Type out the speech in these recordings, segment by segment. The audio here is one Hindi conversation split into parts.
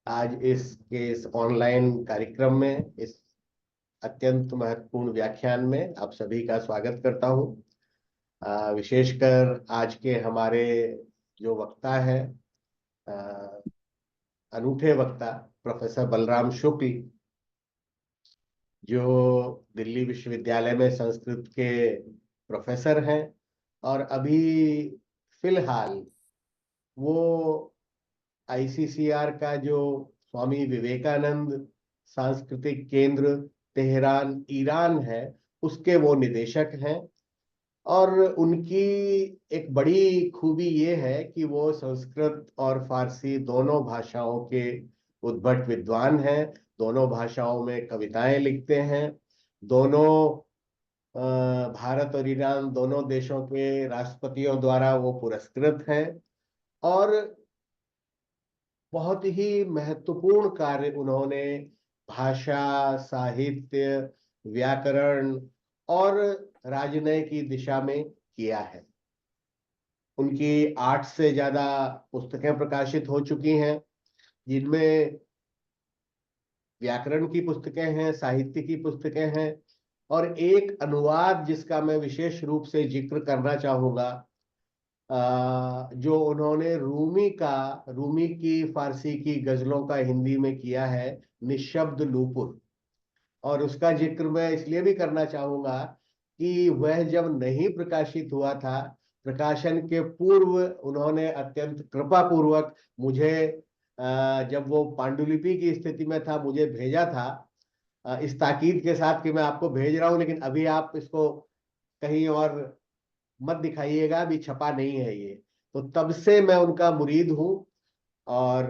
आज इस ऑनलाइन कार्यक्रम में इस अत्यंत महत्वपूर्ण व्याख्यान में आप सभी का स्वागत करता हूं। विशेषकर आज के हमारे जो वक्ता है, अ, अनूठे वक्ता प्रोफेसर बलराम शुक्ल, जो दिल्ली विश्वविद्यालय में संस्कृत के प्रोफेसर हैं और अभी फिलहाल वो आईसीसीआर का जो स्वामी विवेकानंद सांस्कृतिक केंद्र तेहरान ईरान है, उसके वो निदेशक हैं। और उनकी एक बड़ी खूबी ये है कि वो संस्कृत और फारसी दोनों भाषाओं के उद्भट विद्वान हैं, दोनों भाषाओं में कविताएं लिखते हैं। दोनों भारत और ईरान दोनों देशों के राष्ट्रपतियों द्वारा वो पुरस्कृत हैं और बहुत ही महत्वपूर्ण कार्य उन्होंने भाषा, साहित्य, व्याकरण और राजनय की दिशा में किया है। उनकी 8 से ज्यादा पुस्तकें प्रकाशित हो चुकी हैं, जिनमें व्याकरण की पुस्तकें हैं, साहित्य की पुस्तकें हैं और एक अनुवाद जिसका मैं विशेष रूप से जिक्र करना चाहूंगा, जो उन्होंने रूमी की फारसी की गजलों का हिंदी में किया है, निशब्द नूपुर। और उसका जिक्र मैं इसलिए भी करना चाहूंगा कि वह जब नहीं प्रकाशित हुआ था, प्रकाशन के पूर्व उन्होंने अत्यंत कृपा पूर्वक मुझे, जब वो पांडुलिपि की स्थिति में था, मुझे भेजा था, इस ताकीद के साथ कि मैं आपको भेज रहा हूं, लेकिन अभी आप इसको कहीं और मत दिखाइएगा, अभी छपा नहीं है ये। तो तब से मैं उनका मुरीद हूँ और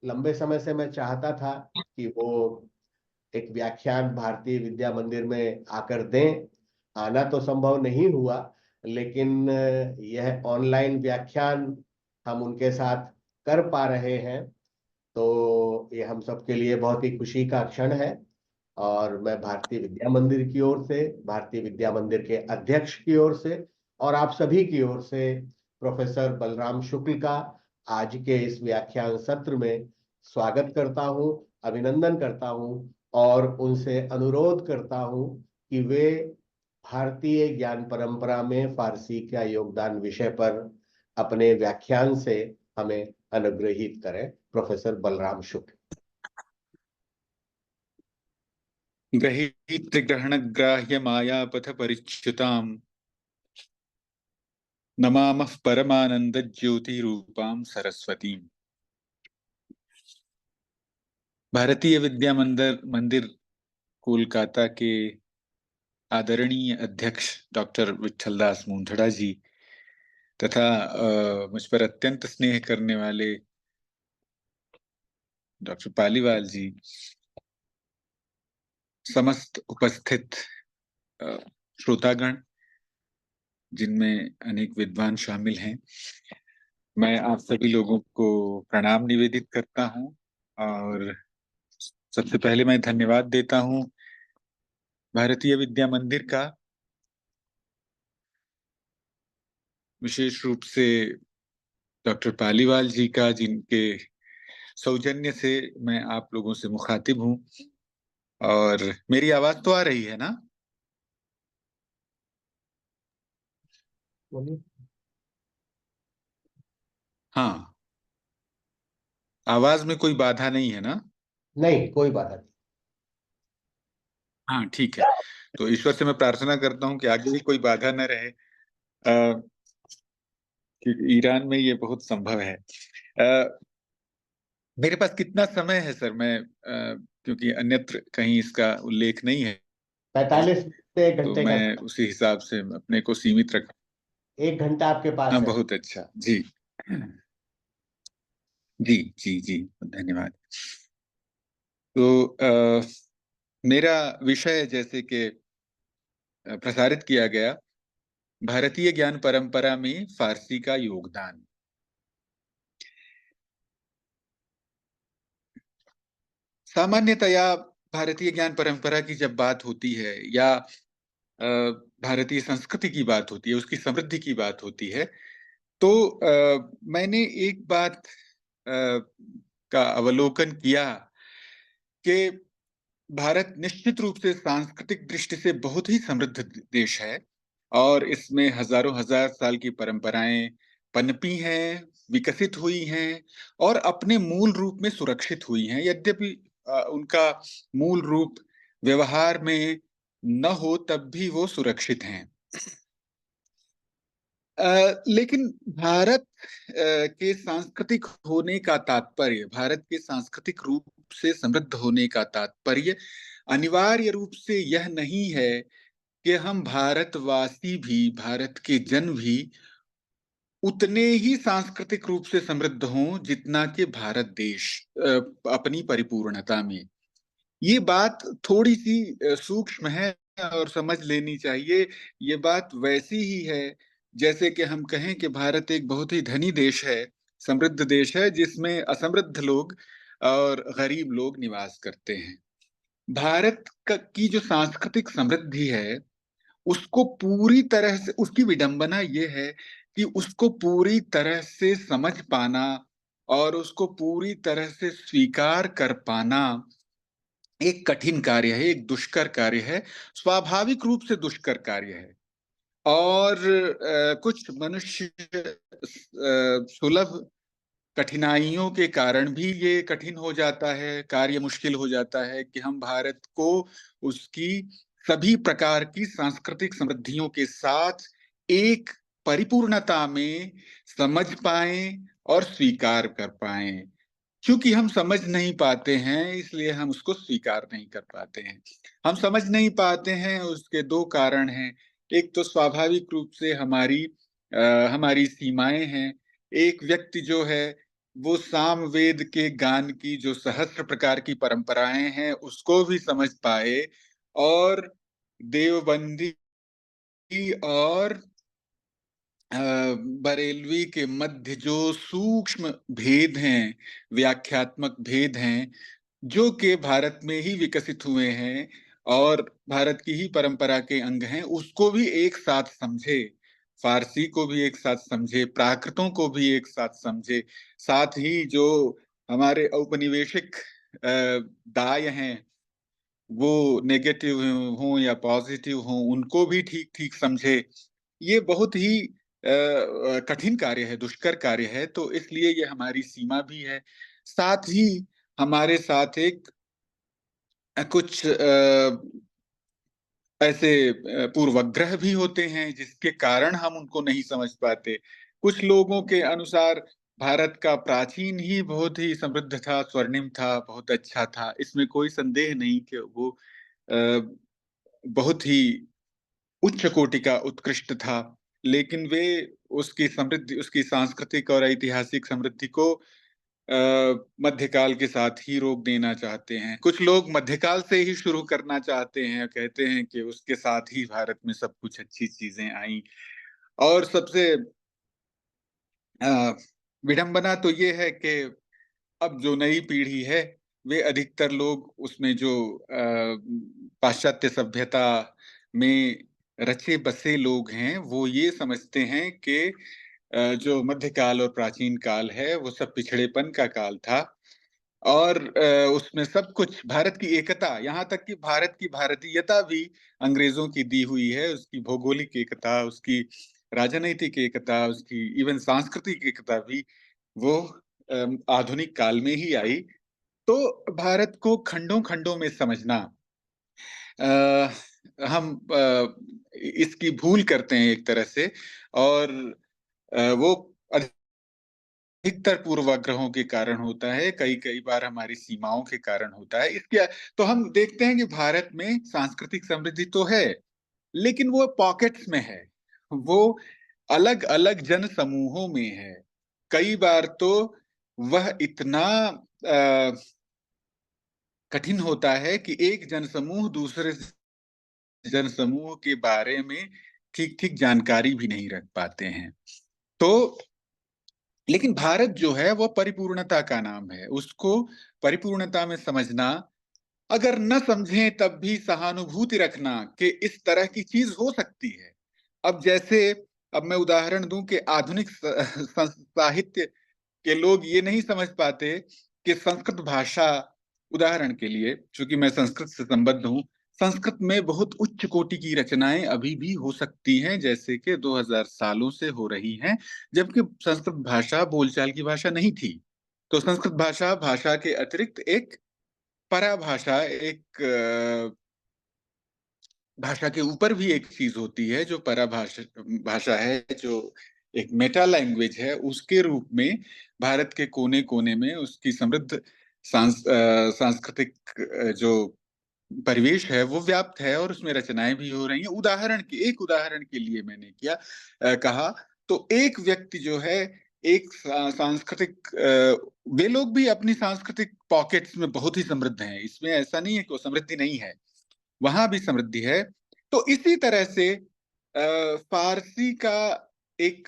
लंबे समय से मैं चाहता था कि वो एक व्याख्यान भारतीय विद्या मंदिर में आकर दें। आना तो संभव नहीं हुआ, लेकिन यह ऑनलाइन व्याख्यान हम उनके साथ कर पा रहे हैं, तो ये हम सबके लिए बहुत ही खुशी का क्षण है। और मैं भारतीय विद्या मंदिर की ओर से, भारतीय विद्या मंदिर के अध्यक्ष की ओर से और आप सभी की ओर से प्रोफेसर बलराम शुक्ल का आज के इस व्याख्यान सत्र में स्वागत करता हूं, अभिनंदन करता हूं और उनसे अनुरोध करता हूं कि वे भारतीय ज्ञान परंपरा में फारसी का योगदान विषय पर अपने व्याख्यान से हमें अनुग्रहित करें। प्रोफेसर बलराम शुक्ल। ग्रहीत ग्रहण ग्राह्य मायापथ परिच्युताम् नमामः परमानंद ज्योति रूपाम सरस्वतीम्। भारतीय विद्या मंदिर कोलकाता के आदरणीय अध्यक्ष डॉक्टर विट्ठलदास मूंधड़ा जी तथा मुझ पर अत्यंत स्नेह करने वाले डॉक्टर पालीवाल जी, समस्त उपस्थित श्रोतागण जिनमें अनेक विद्वान शामिल हैं, मैं आप सभी लोगों को प्रणाम निवेदित करता हूं। और सबसे पहले मैं धन्यवाद देता हूं भारतीय विद्या मंदिर का, विशेष रूप से डॉक्टर पालीवाल जी का, जिनके सौजन्य से मैं आप लोगों से मुखातिब हूं। और मेरी आवाज तो आ रही है ना? हाँ, आवाज में कोई बाधा नहीं है ना? नहीं, कोई बात नहीं। हाँ, ठीक है। तो ईश्वर से मैं प्रार्थना करता हूँ कि आगे भी कोई बाधा न रहे, कि ईरान में ये बहुत संभव है। मेरे पास कितना समय है सर? मैं क्योंकि अन्यत्र कहीं इसका उल्लेख नहीं है, 45 से 1 तो घंटे का। मैं उसी हिसाब से अपने को सीमित रख। 1 घंटा आपके पास हाँ, है। बहुत अच्छा जी। जी जी जी, धन्यवाद। तो मेरा विषय जैसे कि प्रसारित किया गया, भारतीय ज्ञान परंपरा में फारसी का योगदान। सामान्यतया भारतीय ज्ञान परंपरा की जब बात होती है या भारतीय संस्कृति की बात होती है, उसकी समृद्धि की बात होती है, तो मैंने एक बात का अवलोकन किया कि भारत निश्चित रूप से सांस्कृतिक दृष्टि से बहुत ही समृद्ध देश है और इसमें हजारों हजार साल की परंपराएं पनपी हैं, विकसित हुई हैं और अपने मूल रूप में सुरक्षित हुई हैं। यद्यपि उनका मूल रूप व्यवहार में न हो तब भी वो सुरक्षित हैं। लेकिन भारत के सांस्कृतिक होने का तात्पर्य, भारत के सांस्कृतिक रूप से समृद्ध होने का तात्पर्य अनिवार्य रूप से यह नहीं है कि हम भारतवासी भी, भारत के जन भी उतने ही सांस्कृतिक रूप से समृद्ध हों जितना कि भारत देश अपनी परिपूर्णता में। ये बात थोड़ी सी सूक्ष्म है और समझ लेनी चाहिए। ये बात वैसी ही है जैसे कि हम कहें कि भारत एक बहुत ही धनी देश है, समृद्ध देश है जिसमें असमृद्ध लोग और गरीब लोग निवास करते हैं। भारत की जो सांस्कृतिक समृद्धि है उसको पूरी तरह से, उसकी विडंबना ये है कि उसको पूरी तरह से समझ पाना और उसको पूरी तरह से स्वीकार कर पाना एक कठिन कार्य है, एक दुष्कर कार्य है, स्वाभाविक रूप से दुष्कर कार्य है। और कुछ मनुष्य सुलभ कठिनाइयों के कारण भी ये कठिन हो जाता है, कार्य मुश्किल हो जाता है कि हम भारत को उसकी सभी प्रकार की सांस्कृतिक समृद्धियों के साथ एक परिपूर्णता में समझ पाएं और स्वीकार कर पाएं। क्योंकि हम समझ नहीं पाते हैं इसलिए हम उसको स्वीकार नहीं कर पाते हैं। हम समझ नहीं पाते हैं उसके दो कारण हैं। एक तो स्वाभाविक रूप से हमारी सीमाएं हैं। एक व्यक्ति जो है वो सामवेद के गान की जो सहस्त्र प्रकार की परंपराएं हैं उसको भी समझ पाए और देवबंदी और बरेलवी के मध्य जो सूक्ष्म भेद हैं, व्याख्यात्मक भेद हैं, जो कि भारत में ही विकसित हुए हैं और भारत की ही परंपरा के अंग हैं, उसको भी एक साथ समझे, फारसी को भी एक साथ समझे, प्राकृतों को भी एक साथ समझे, साथ ही जो हमारे औपनिवेशिक दाय हैं वो नेगेटिव हों या पॉजिटिव हों उनको भी ठीक ठीक समझे। ये बहुत ही कठिन कार्य है, दुष्कर कार्य है, तो इसलिए ये हमारी सीमा भी है। साथ ही हमारे साथ एक कुछ ऐसे पूर्वग्रह भी होते हैं जिसके कारण हम उनको नहीं समझ पाते। कुछ लोगों के अनुसार भारत का प्राचीन ही बहुत ही समृद्ध था, स्वर्णिम था, बहुत अच्छा था। इसमें कोई संदेह नहीं कि वो बहुत ही उच्च कोटि का उत्कृष्ट था, लेकिन वे उसकी समृद्धि, उसकी सांस्कृतिक और ऐतिहासिक समृद्धि को मध्यकाल के साथ ही रोक देना चाहते हैं। कुछ लोग मध्यकाल से ही शुरू करना चाहते हैं, कहते हैं कि उसके साथ ही भारत में सब कुछ अच्छी चीजें आई। और सबसे विडंबना तो ये है कि अब जो नई पीढ़ी है वे अधिकतर लोग उसमें जो पाश्चात्य सभ्यता में रचे बसे लोग हैं वो ये समझते हैं कि जो मध्यकाल और प्राचीन काल है वो सब पिछड़ेपन का काल था और उसमें सब कुछ भारत की एकता, यहाँ तक कि भारत की भारतीयता भी अंग्रेजों की दी हुई है। उसकी भौगोलिक एकता, उसकी राजनैतिक एकता, उसकी इवन सांस्कृतिक एकता भी वो आधुनिक काल में ही आई। तो भारत को खंडों खंडों में समझना आ, हम इसकी भूल करते हैं एक तरह से और वो अधिकतर पूर्वाग्रहों के कारण होता है, कई कई बार हमारी सीमाओं के कारण होता है। इसके तो हम देखते हैं कि भारत में सांस्कृतिक समृद्धि तो है लेकिन वो पॉकेट्स में है, वो अलग अलग जन समूहों में है। कई बार तो वह इतना कठिन होता है कि एक जनसमूह दूसरे जनसमूह के बारे में ठीक ठीक जानकारी भी नहीं रख पाते हैं। तो लेकिन भारत जो है वो परिपूर्णता का नाम है, उसको परिपूर्णता में समझना, अगर न समझें तब भी सहानुभूति रखना कि इस तरह की चीज हो सकती है। अब जैसे, अब मैं उदाहरण दूं कि आधुनिक साहित्य के लोग ये नहीं समझ पाते कि संस्कृत भाषा, उदाहरण के लिए, चूंकि मैं संस्कृत से संबद्ध हूँ, संस्कृत में बहुत उच्च कोटि की रचनाएं अभी भी हो सकती हैं, जैसे कि 2000 सालों से हो रही हैं, जबकि संस्कृत भाषा बोलचाल की भाषा नहीं थी। तो संस्कृत भाषा, भाषा के अतिरिक्त एक पराभाषा, एक भाषा के ऊपर भी एक चीज होती है जो पराभाषा भाषा है, जो एक मेटा लैंग्वेज है, उसके रूप में भारत के कोने कोने में उसकी समृद्ध सांस्कृतिक जो परिवेश है वो व्याप्त है, और उसमें रचनाएं भी हो रही हैं। एक उदाहरण के लिए मैंने कहा, तो एक व्यक्ति जो है, एक सांस्कृतिक वे लोग भी अपनी सांस्कृतिक पॉकेट्स में बहुत ही समृद्ध हैं, इसमें ऐसा नहीं है कि वो समृद्धि नहीं है, वहां भी समृद्धि है। तो इसी तरह से फारसी का एक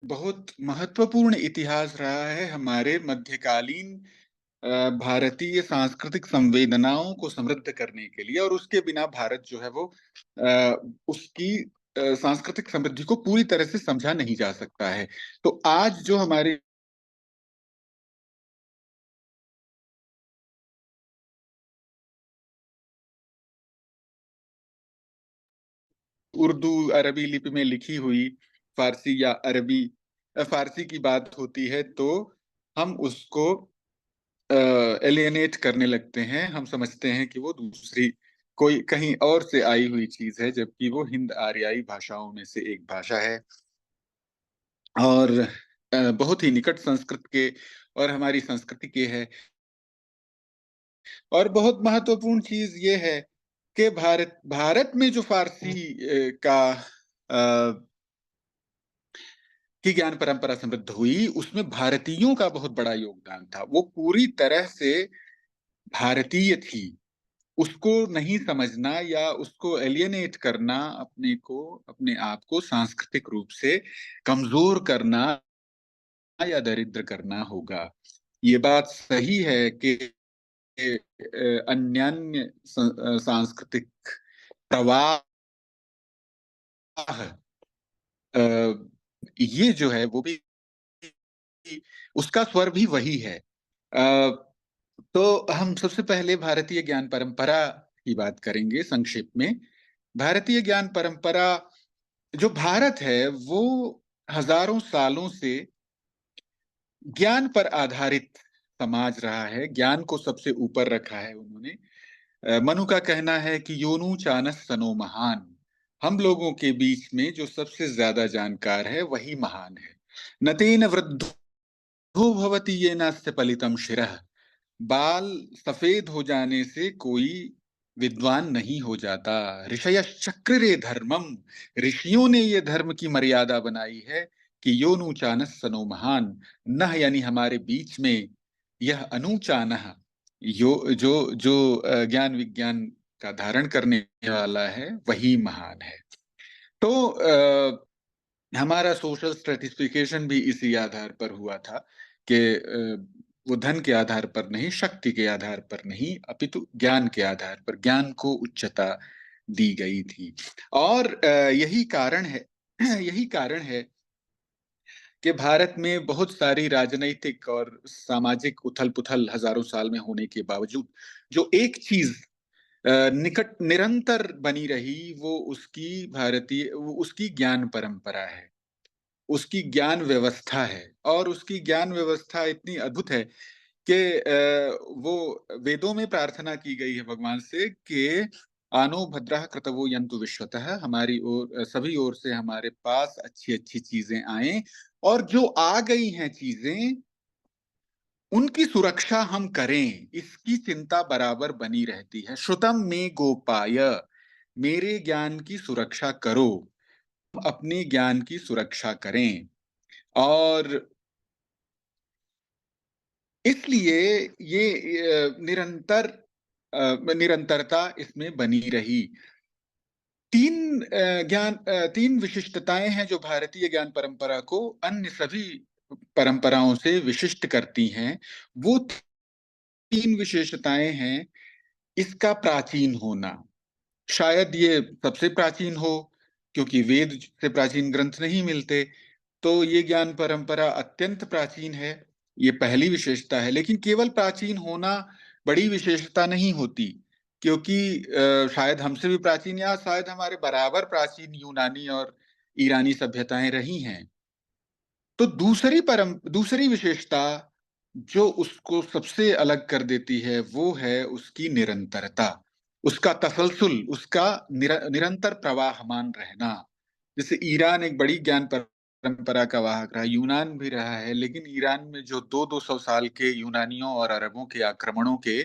बहुत महत्वपूर्ण इतिहास रहा है हमारे मध्यकालीन भारतीय सांस्कृतिक संवेदनाओं को समृद्ध करने के लिए, और उसके बिना भारत जो है वो उसकी सांस्कृतिक समृद्धि को पूरी तरह से समझा नहीं जा सकता है। तो आज जो हमारे उर्दू अरबी लिपि में लिखी हुई फारसी या अरबी फारसी की बात होती है, तो हम उसको एलियनेट करने लगते हैं, हम समझते हैं कि वो दूसरी कोई कहीं और से आई हुई चीज है, जबकि वो हिंद आर्याई भाषाओं में से एक भाषा है, और बहुत ही निकट संस्कृत के और हमारी संस्कृति के है। और बहुत महत्वपूर्ण चीज ये है कि भारत में जो फारसी का की ज्ञान परंपरा समृद्ध हुई, उसमें भारतीयों का बहुत बड़ा योगदान था। वो पूरी तरह से भारतीय थी। उसको नहीं समझना या उसको एलियनेट करना, अपने आप को सांस्कृतिक रूप से कमजोर करना या दरिद्र करना होगा। ये बात सही है कि अन्यान्य सांस्कृतिक प्रवाह, ये जो है वो भी, उसका स्वर भी वही है। तो हम सबसे पहले भारतीय ज्ञान परंपरा की बात करेंगे संक्षेप में। भारतीय ज्ञान परंपरा, जो भारत है वो हजारों सालों से ज्ञान पर आधारित समाज रहा है, ज्ञान को सबसे ऊपर रखा है उन्होंने। मनु का कहना है कि योनु चानस सनो महान, हम लोगों के बीच में जो सबसे ज्यादा जानकार है वही महान है। नतेन वृद्धो भवति ये नास्य पलितम शिरः, बाल सफेद हो जाने से कोई विद्वान नहीं हो जाता। ऋषयश्चक्रे धर्मम, ऋषियों ने ये धर्म की मर्यादा बनाई है कि यो नूचानस सनो महान, नह यानी हमारे बीच में, यह अनुचानह, यो जो जो ज्ञान विज्ञान का धारण करने वाला है वही महान है। तो हमारा सोशल स्ट्रेटिफिकेशन भी इसी आधार पर हुआ था कि वो धन के आधार पर नहीं, शक्ति के आधार पर नहीं, अपितु ज्ञान के आधार पर, ज्ञान को उच्चता दी गई थी। और यही कारण है यही कारण है कि भारत में बहुत सारी राजनैतिक और सामाजिक उथल पुथल हजारों साल में होने के बावजूद जो एक चीज निकट निरंतर बनी रही, वो उसकी ज्ञान परंपरा है, उसकी ज्ञान व्यवस्था है। और उसकी ज्ञान व्यवस्था इतनी अद्भुत है कि वो वेदों में प्रार्थना की गई है भगवान से कि आनो भद्रः कृतवो यन्तु विश्वतः, हमारी ओर, सभी ओर से हमारे पास अच्छी अच्छी चीजें आए, और जो आ गई हैं चीजें उनकी सुरक्षा हम करें, इसकी चिंता बराबर बनी रहती है। श्रुतम में गोपाय, मेरे ज्ञान की सुरक्षा करो, अपने ज्ञान की सुरक्षा करें। और इसलिए ये निरंतरता इसमें बनी रही। तीन विशिष्टताएं हैं जो भारतीय ज्ञान परंपरा को अन्य सभी परंपराओं से विशिष्ट करती हैं। वो तीन विशेषताएं हैं: इसका प्राचीन होना, शायद ये सबसे प्राचीन हो, क्योंकि वेद से प्राचीन ग्रंथ नहीं मिलते, तो ये ज्ञान परंपरा अत्यंत प्राचीन है। ये पहली विशेषता है। लेकिन केवल प्राचीन होना बड़ी विशेषता नहीं होती, क्योंकि शायद हमसे भी प्राचीन या शायद हमारे बराबर प्राचीन यूनानी और ईरानी सभ्यताएं रही हैं। तो दूसरी विशेषता जो उसको सबसे अलग कर देती है वो है उसकी निरंतरता, उसका तसलसल, उसका निरंतर प्रवाहमान रहना। जैसे ईरान एक बड़ी ज्ञान परंपरा का वाहक रहा, यूनान भी रहा है, लेकिन ईरान में जो 200 साल के यूनानियों और अरबों के आक्रमणों के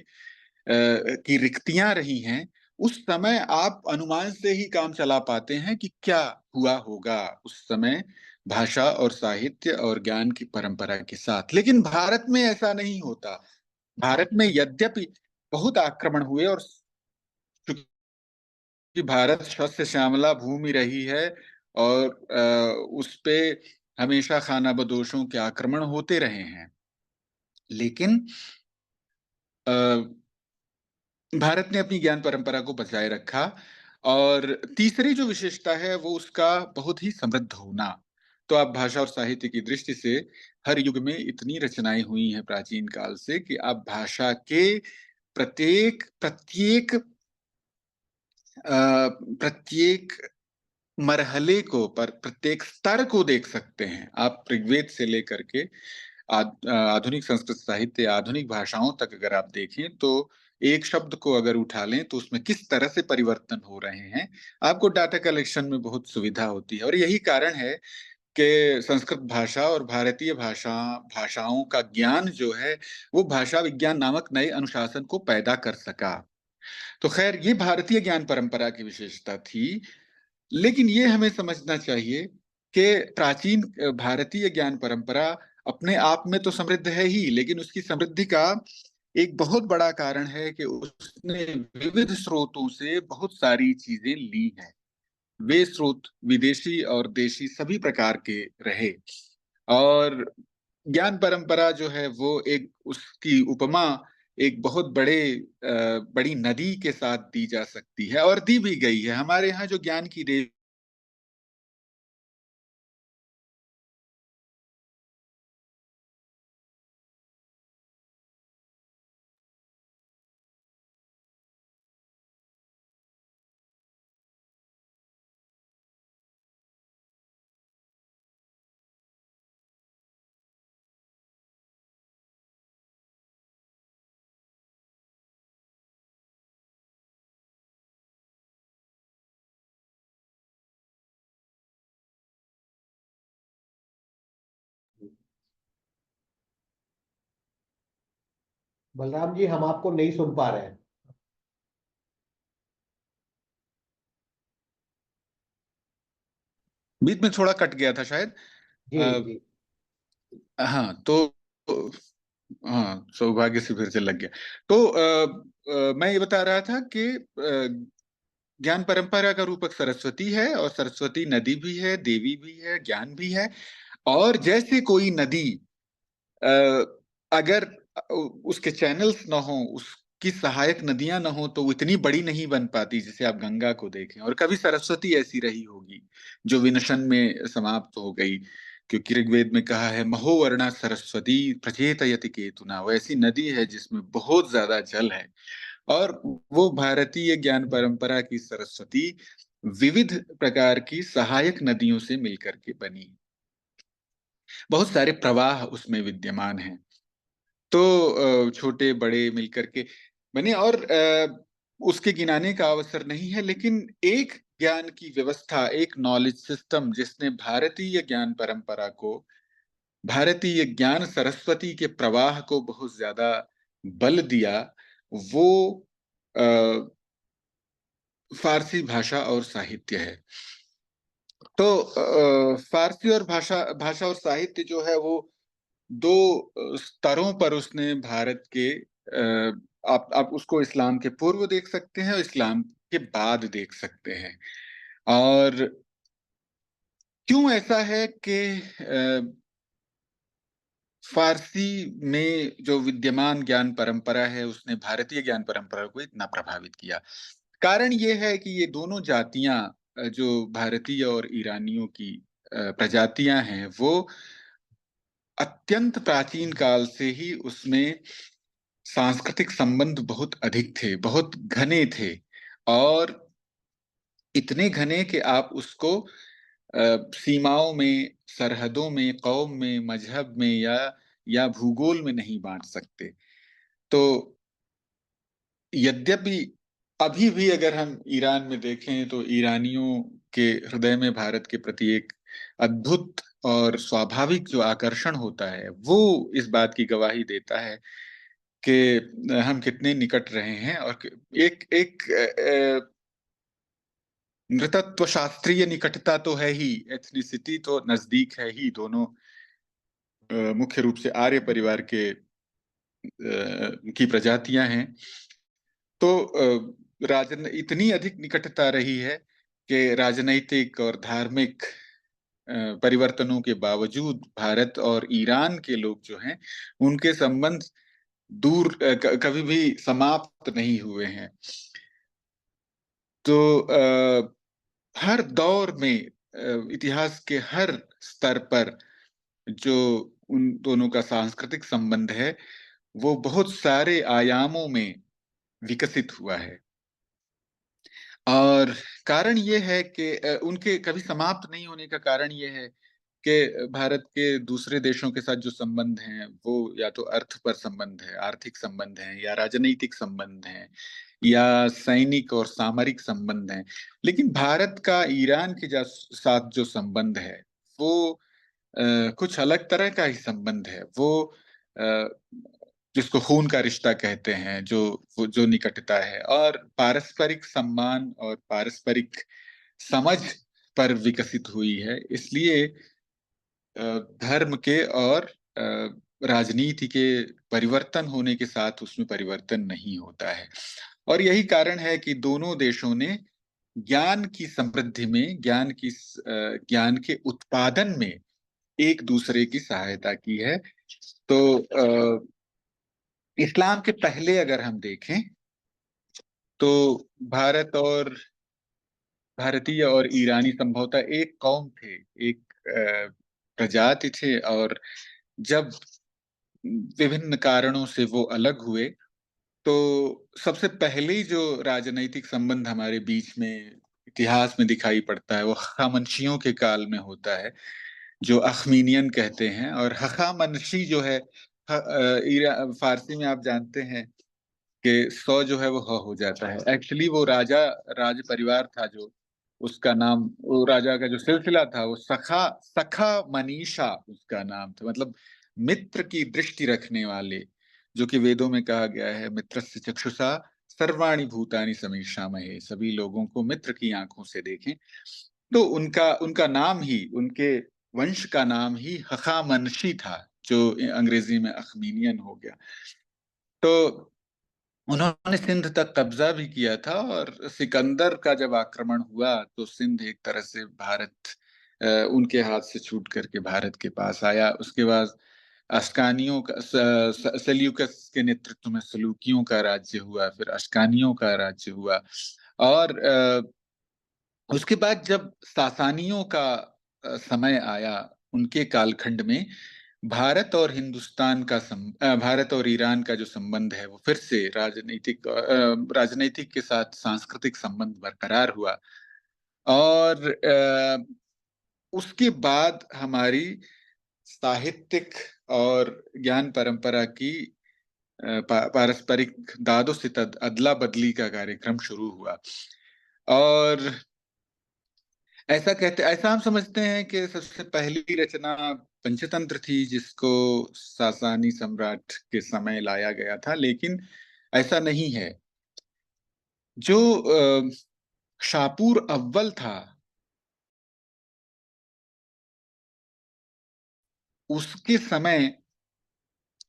की रिक्तियां रही हैं, उस समय आप अनुमान से ही काम चला पाते हैं कि क्या हुआ होगा उस समय भाषा और साहित्य और ज्ञान की परंपरा के साथ। लेकिन भारत में ऐसा नहीं होता। भारत में यद्यपि बहुत आक्रमण हुए, और चूंकि भारत शस्य श्यामला भूमि रही है और उस पे हमेशा खानाबदोशों के आक्रमण होते रहे हैं, लेकिन भारत ने अपनी ज्ञान परंपरा को बचाए रखा। और तीसरी जो विशेषता है वो उसका बहुत ही समृद्ध होना। तो आप भाषा और साहित्य की दृष्टि से हर युग में इतनी रचनाएं हुई हैं प्राचीन काल से कि आप भाषा के प्रत्येक प्रत्येक प्रत्येक मरहले को, पर प्रत्येक स्तर को देख सकते हैं। आप ऋग्वेद से लेकर के आधुनिक संस्कृत साहित्य, आधुनिक भाषाओं तक अगर आप देखें, तो एक शब्द को अगर उठा लें तो उसमें किस तरह से परिवर्तन हो रहे हैं, आपको डाटा कलेक्शन में बहुत सुविधा होती है। और यही कारण है कि संस्कृत भाषा और भारतीय भाषाओं का ज्ञान जो है वो भाषा विज्ञान नामक नए अनुशासन को पैदा कर सका। तो खैर, ये भारतीय ज्ञान परंपरा की विशेषता थी। लेकिन ये हमें समझना चाहिए कि प्राचीन भारतीय ज्ञान परंपरा अपने आप में तो समृद्ध है ही, लेकिन उसकी समृद्धि का एक बहुत बड़ा कारण है कि उसने विविध स्रोतों से बहुत सारी चीजें ली हैं। वे स्रोत विदेशी और देशी सभी प्रकार के रहे। और ज्ञान परंपरा जो है वो एक, उसकी उपमा एक बहुत बड़ी नदी के साथ दी जा सकती है, और दी भी गई है। हमारे यहाँ जो ज्ञान की बलराम जी, हम आपको नहीं सुन पा रहे हैं। बीच में थोड़ा कट गया था शायद। जी आ, जी। हाँ तो हाँ, सौभाग्य से फिर से लग गया। तो मैं ये बता रहा था कि ज्ञान परंपरा का रूपक सरस्वती है, और सरस्वती नदी भी है, देवी भी है, ज्ञान भी है। और जैसे कोई नदी अ, अगर उसके चैनल्स ना हो, उसकी सहायक नदियां ना हो, तो वो इतनी बड़ी नहीं बन पाती। जैसे आप गंगा को देखें, और कभी सरस्वती ऐसी रही होगी जो विनशन में समाप्त हो गई, क्योंकि ऋग्वेद में कहा है महोवर्णा सरस्वती प्रचेतयति केतुना। वो ऐसी नदी है जिसमें बहुत ज्यादा जल है। और वो भारतीय ज्ञान परंपरा की सरस्वती विविध प्रकार की सहायक नदियों से मिलकर के बनी। बहुत सारे प्रवाह उसमें विद्यमान हैं। तो छोटे बड़े मिलकर के बने, और उसके गिनाने का अवसर नहीं है, लेकिन एक ज्ञान की व्यवस्था, एक नॉलेज सिस्टम जिसने भारतीय ज्ञान परंपरा को, भारतीय ज्ञान सरस्वती के प्रवाह को बहुत ज्यादा बल दिया, वो अ, फारसी भाषा और साहित्य है। तो फारसी और भाषा भाषा और साहित्य जो है वो दो स्तरों पर उसने भारत के आप उसको इस्लाम के पूर्व देख सकते हैं और इस्लाम के बाद देख सकते हैं। और क्यों ऐसा है कि फारसी में जो विद्यमान ज्ञान परंपरा है उसने भारतीय ज्ञान परंपरा को इतना प्रभावित किया? कारण ये है कि ये दोनों जातियां, जो भारतीय और ईरानियों की प्रजातियां हैं, वो अत्यंत प्राचीन काल से ही उसमें सांस्कृतिक संबंध बहुत अधिक थे, बहुत घने थे, और इतने घने कि आप उसको सीमाओं में, सरहदों में, कौम में, मजहब में या भूगोल में नहीं बांट सकते। तो यद्यपि अभी भी अगर हम ईरान में देखें तो ईरानियों के हृदय में भारत के प्रति एक अद्भुत और स्वाभाविक जो आकर्षण होता है, वो इस बात की गवाही देता है कि हम कितने निकट रहे हैं। और एक एक नृतत्व शास्त्रीय निकटता तो है ही, एथनिसिटी तो नजदीक है ही, दोनों मुख्य रूप से आर्य परिवार के की प्रजातियां हैं। तो इतनी अधिक निकटता रही है कि राजनैतिक और धार्मिक परिवर्तनों के बावजूद भारत और ईरान के लोग जो हैं, उनके संबंध कभी भी समाप्त नहीं हुए हैं। तो हर दौर में, इतिहास के हर स्तर पर जो उन दोनों का सांस्कृतिक संबंध है, वो बहुत सारे आयामों में विकसित हुआ है। और कारण ये है कि उनके कभी समाप्त नहीं होने का कारण ये है कि भारत के दूसरे देशों के साथ जो संबंध हैं, वो या तो अर्थ पर संबंध है, आर्थिक संबंध है, या राजनीतिक संबंध है, या सैनिक और सामरिक संबंध हैं। लेकिन भारत का ईरान के साथ जो संबंध है, वो कुछ अलग तरह का ही संबंध है। वो अ, जिसको खून का रिश्ता कहते हैं, जो निकटता है और पारस्परिक सम्मान और पारस्परिक समझ पर विकसित हुई है। इसलिए धर्म के और राजनीति के परिवर्तन होने के साथ उसमें परिवर्तन नहीं होता है। और यही कारण है कि दोनों देशों ने ज्ञान की समृद्धि में, ज्ञान के उत्पादन में एक दूसरे की सहायता की है। तो इस्लाम के पहले अगर हम देखें तो भारत और भारतीय और ईरानी संभवतः एक कौम थे, एक प्रजाति थे। और जब विभिन्न कारणों से वो अलग हुए, तो सबसे पहले जो राजनैतिक संबंध हमारे बीच में इतिहास में दिखाई पड़ता है, वो हखामनशियों के काल में होता है, जो अख्मीनियन कहते हैं। और हखामनशी जो है, फारसी में आप जानते हैं कि सौ जो है वो ह हो जाता है। एक्चुअली वो राज परिवार था, जो उसका नाम, वो राजा का जो सिलसिला था, वो सखा सखा मनीषा उसका नाम था। मतलब मित्र की दृष्टि रखने वाले, जो कि वेदों में कहा गया है, मित्रस्य चक्षुषा सर्वाणि भूतानि समीक्षामहे, सभी लोगों को मित्र की आंखों से देखें। तो उनका उनका नाम ही, उनके वंश का नाम ही हखामनशी था, जो अंग्रेजी में अखमीनियन हो गया। तो उन्होंने सिंध तक कब्जा भी किया था, और सिकंदर का जब आक्रमण हुआ तो सिंध एक तरह से उनके हाथ से छूट करके भारत के पास आया। उसके बाद अशकानियों का, सेल्यूकस के नेतृत्व में सलूकियों का राज्य हुआ, फिर अशकानियों का राज्य हुआ। और उसके बाद जब सासानियों का समय आया, उनके कालखंड में भारत और ईरान का जो संबंध है, वो फिर से राजनीतिक के साथ सांस्कृतिक संबंध बरकरार हुआ। और उसके बाद हमारी साहित्यिक और ज्ञान परंपरा की पारस्परिक दादो से अदला बदली का कार्यक्रम शुरू हुआ। और ऐसा हम समझते हैं कि सबसे पहली रचना पंचतंत्र थी, जिसको सासानी सम्राट के समय लाया गया था। लेकिन ऐसा नहीं है। जो शापूर अव्वल था, उसके समय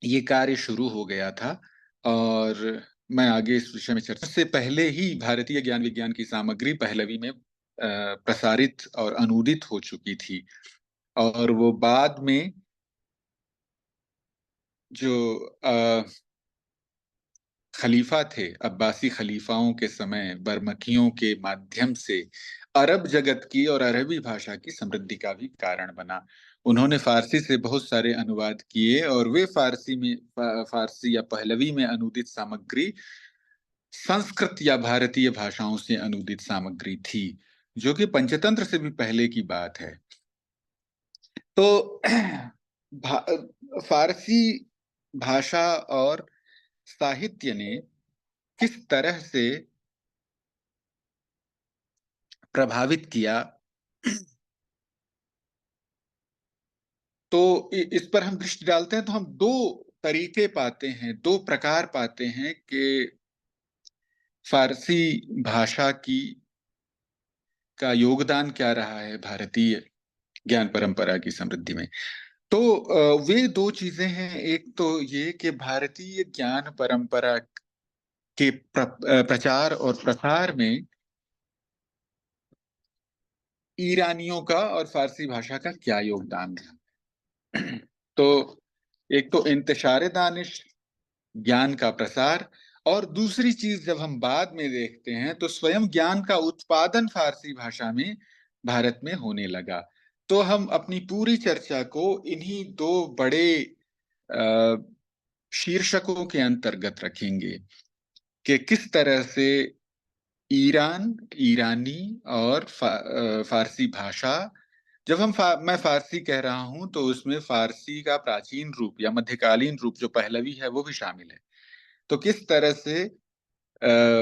ये कार्य शुरू हो गया था। और मैं आगे इस विषय में चर्चा से पहले ही भारतीय ज्ञान विज्ञान की सामग्री पहलवी में प्रसारित और अनूदित हो चुकी थी। और वो बाद में जो खलीफा थे, अब्बासी खलीफाओं के समय बरमखियों के माध्यम से अरब जगत की और अरबी भाषा की समृद्धि का भी कारण बना। उन्होंने फारसी से बहुत सारे अनुवाद किए और वे फारसी या पहलवी में अनुदित सामग्री संस्कृत या भारतीय भाषाओं से अनुदित सामग्री थी, जो कि पंचतंत्र से भी पहले की बात है। तो फारसी भाषा और साहित्य ने किस तरह से प्रभावित किया, तो इस पर हम दृष्टि डालते हैं तो हम दो तरीके पाते हैं, दो प्रकार पाते हैं कि फारसी भाषा की का योगदान क्या रहा है भारतीय ज्ञान परंपरा की समृद्धि में। तो वे दो चीजें हैं। एक तो ये कि भारतीय ज्ञान परंपरा के प्रचार और प्रसार में ईरानियों का और फारसी भाषा का क्या योगदान है। तो एक तो इंतशार दानिश, ज्ञान का प्रसार, और दूसरी चीज जब हम बाद में देखते हैं तो स्वयं ज्ञान का उत्पादन फारसी भाषा में भारत में होने लगा। तो हम अपनी पूरी चर्चा को इन्हीं दो बड़े शीर्षकों के अंतर्गत रखेंगे कि किस तरह से ईरान, ईरानी और फारसी भाषा, जब मैं फारसी कह रहा हूं तो उसमें फारसी का प्राचीन रूप या मध्यकालीन रूप जो पहलवी है वो भी शामिल है। तो किस तरह से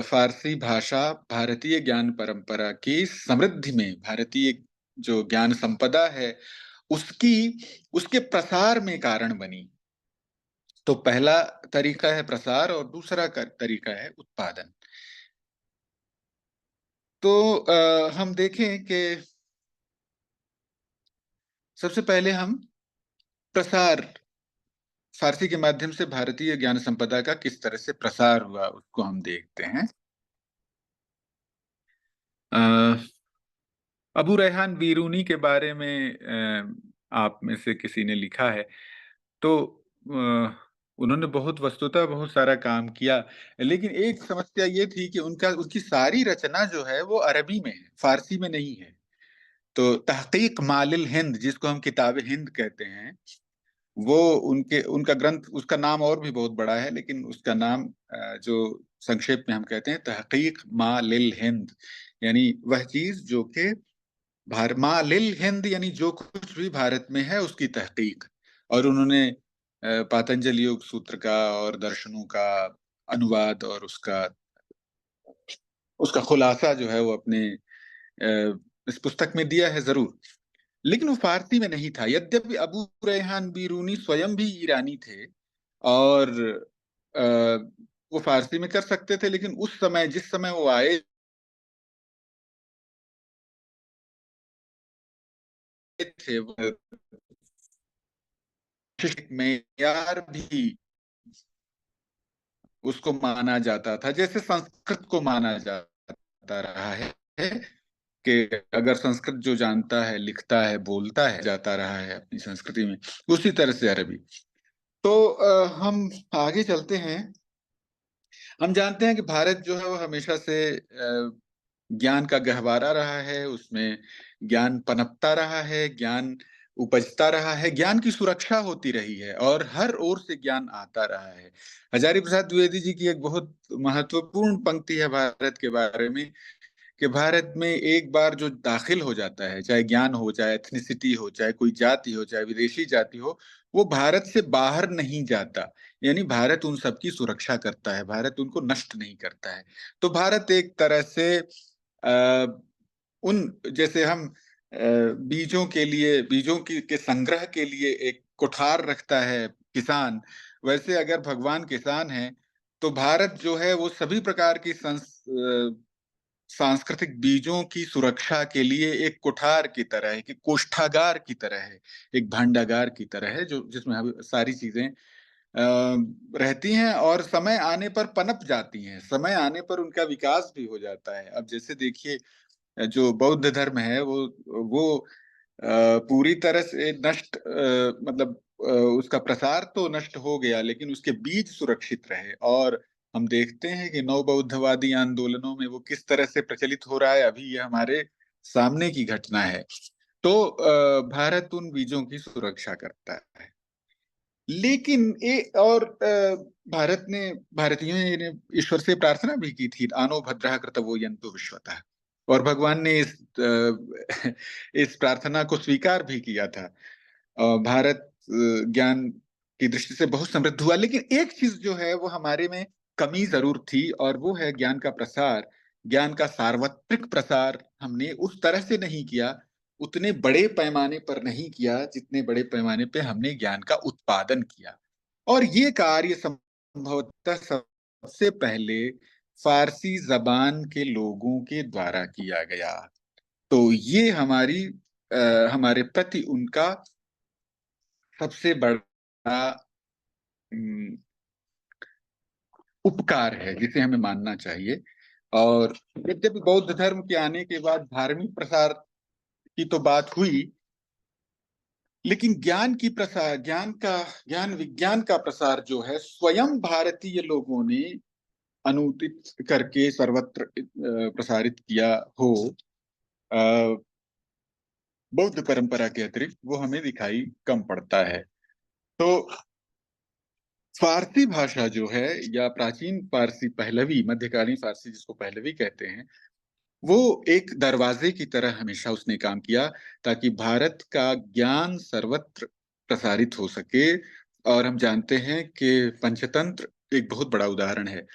फारसी भाषा भारतीय ज्ञान परंपरा की समृद्धि में, भारतीय जो ज्ञान संपदा है उसकी उसके प्रसार में कारण बनी। तो पहला तरीका है प्रसार और दूसरा तरीका है उत्पादन। तो हम देखें कि सबसे पहले हम प्रसार, फारसी के माध्यम से भारतीय ज्ञान संपदा का किस तरह से प्रसार हुआ उसको हम देखते हैं। अबू रेहान बीरूनी के बारे में आप में से किसी ने लिखा है, तो उन्होंने वस्तुतः बहुत सारा काम किया, लेकिन एक समस्या ये थी कि उनकी सारी रचना जो है वो अरबी में है, फारसी में नहीं है। तो तहकीक मालिल हिंद, जिसको हम किताब हिंद कहते हैं, वो उनका ग्रंथ, उसका नाम और भी बहुत बड़ा है, लेकिन उसका नाम जो संक्षेप में हम कहते हैं तहकीक मालिल हिंद, यानी वह चीज जो कि मालिल हिंद, यानी जो कुछ भी भारत में है उसकी तहकीक। और उन्होंने पातंजलि योग सूत्र का और दर्शनों का अनुवाद और उसका खुलासा जो है वो अपने इस पुस्तक में दिया है जरूर, लेकिन वो फारसी में नहीं था। यद्यपि अबू रेहान बीरूनी स्वयं भी ईरानी थे और अ, वो फारसी में कर सकते थे, लेकिन उस समय, जिस समय वो आए थे, मेयार भी उसको माना जाता था, जैसे संस्कृत को माना जाता रहा है कि अगर संस्कृत जो जानता है, लिखता है, बोलता है, जाता रहा है अपनी संस्कृति में, उसी तरह से अरबी। तो हम आगे चलते हैं। हम जानते हैं कि भारत जो है वो हमेशा से ज्ञान का गहवारा रहा है, उसमें ज्ञान पनपता रहा है, ज्ञान उपजता रहा है, ज्ञान की सुरक्षा होती रही है और हर ओर से ज्ञान आता रहा है। हजारी प्रसाद द्विवेदी जी की एक बहुत महत्वपूर्ण पंक्ति है भारत के बारे में कि भारत में एक बार जो दाखिल हो जाता है, चाहे ज्ञान हो, चाहे एथनिसिटी हो, चाहे कोई जाति हो, चाहे विदेशी जाति हो, वो भारत से बाहर नहीं जाता। यानी भारत उन सबकी सुरक्षा करता है, भारत उनको नष्ट नहीं करता है। तो भारत एक तरह से उन, जैसे हम बीजों के लिए, के संग्रह के लिए एक कोठार रखता है किसान, वैसे अगर भगवान किसान है तो भारत जो है वो सभी प्रकार की सांस्कृतिक बीजों की सुरक्षा के लिए एक कोठार की तरह है, कि कोष्ठागार की तरह है, एक भांडागार की तरह है, जो जिसमें सारी चीजें रहती हैं और समय आने पर पनप जाती हैं, समय आने पर उनका विकास भी हो जाता है। अब जैसे देखिए, जो बौद्ध धर्म है वो पूरी तरह से नष्ट, मतलब उसका प्रसार तो नष्ट हो गया, लेकिन उसके बीज सुरक्षित रहे। और हम देखते हैं कि नव बौद्धवादी आंदोलनों में वो किस तरह से प्रचलित हो रहा है, अभी ये हमारे सामने की घटना है। तो भारत उन बीजों की सुरक्षा करता है, लेकिन और भारतीयों ने ईश्वर से प्रार्थना भी की थी, आनो भद्रः कर्तव्यो यन्तु विश्वतः, और भगवान ने इस प्रार्थना को स्वीकार भी किया था। भारत ज्ञान की दृष्टि से बहुत समृद्ध हुआ, लेकिन एक चीज जो है वो हमारे में कमी जरूर थी, और वो है ज्ञान का प्रसार। ज्ञान का सार्वत्रिक प्रसार हमने उस तरह से नहीं किया, उतने बड़े पैमाने पर नहीं किया जितने बड़े पैमाने पे हमने ज्ञान का उत्पादन किया। और ये कार्य संभवतः सबसे पहले फारसी जबान के लोगों के द्वारा किया गया। तो ये हमारे प्रति उनका सबसे बड़ा अम, उपकार है, जिसे हमें मानना चाहिए। और यद्यपि बौद्ध धर्म के आने के बाद धार्मिक प्रसार की तो बात हुई, लेकिन ज्ञान विज्ञान का प्रसार जो है स्वयं भारतीय लोगों ने अनुदित करके सर्वत्र प्रसारित किया हो, बौद्ध परंपरा के अतिरिक्त, वो हमें दिखाई कम पड़ता है। तो फारसी भाषा जो है, या प्राचीन फारसी, पहलवी, मध्यकालीन फारसी जिसको पहलवी कहते हैं, वो एक दरवाजे की तरह हमेशा उसने काम किया, ताकि भारत का ज्ञान सर्वत्र प्रसारित हो सके। और हम जानते हैं कि पंचतंत्र एक बहुत बड़ा उदाहरण है।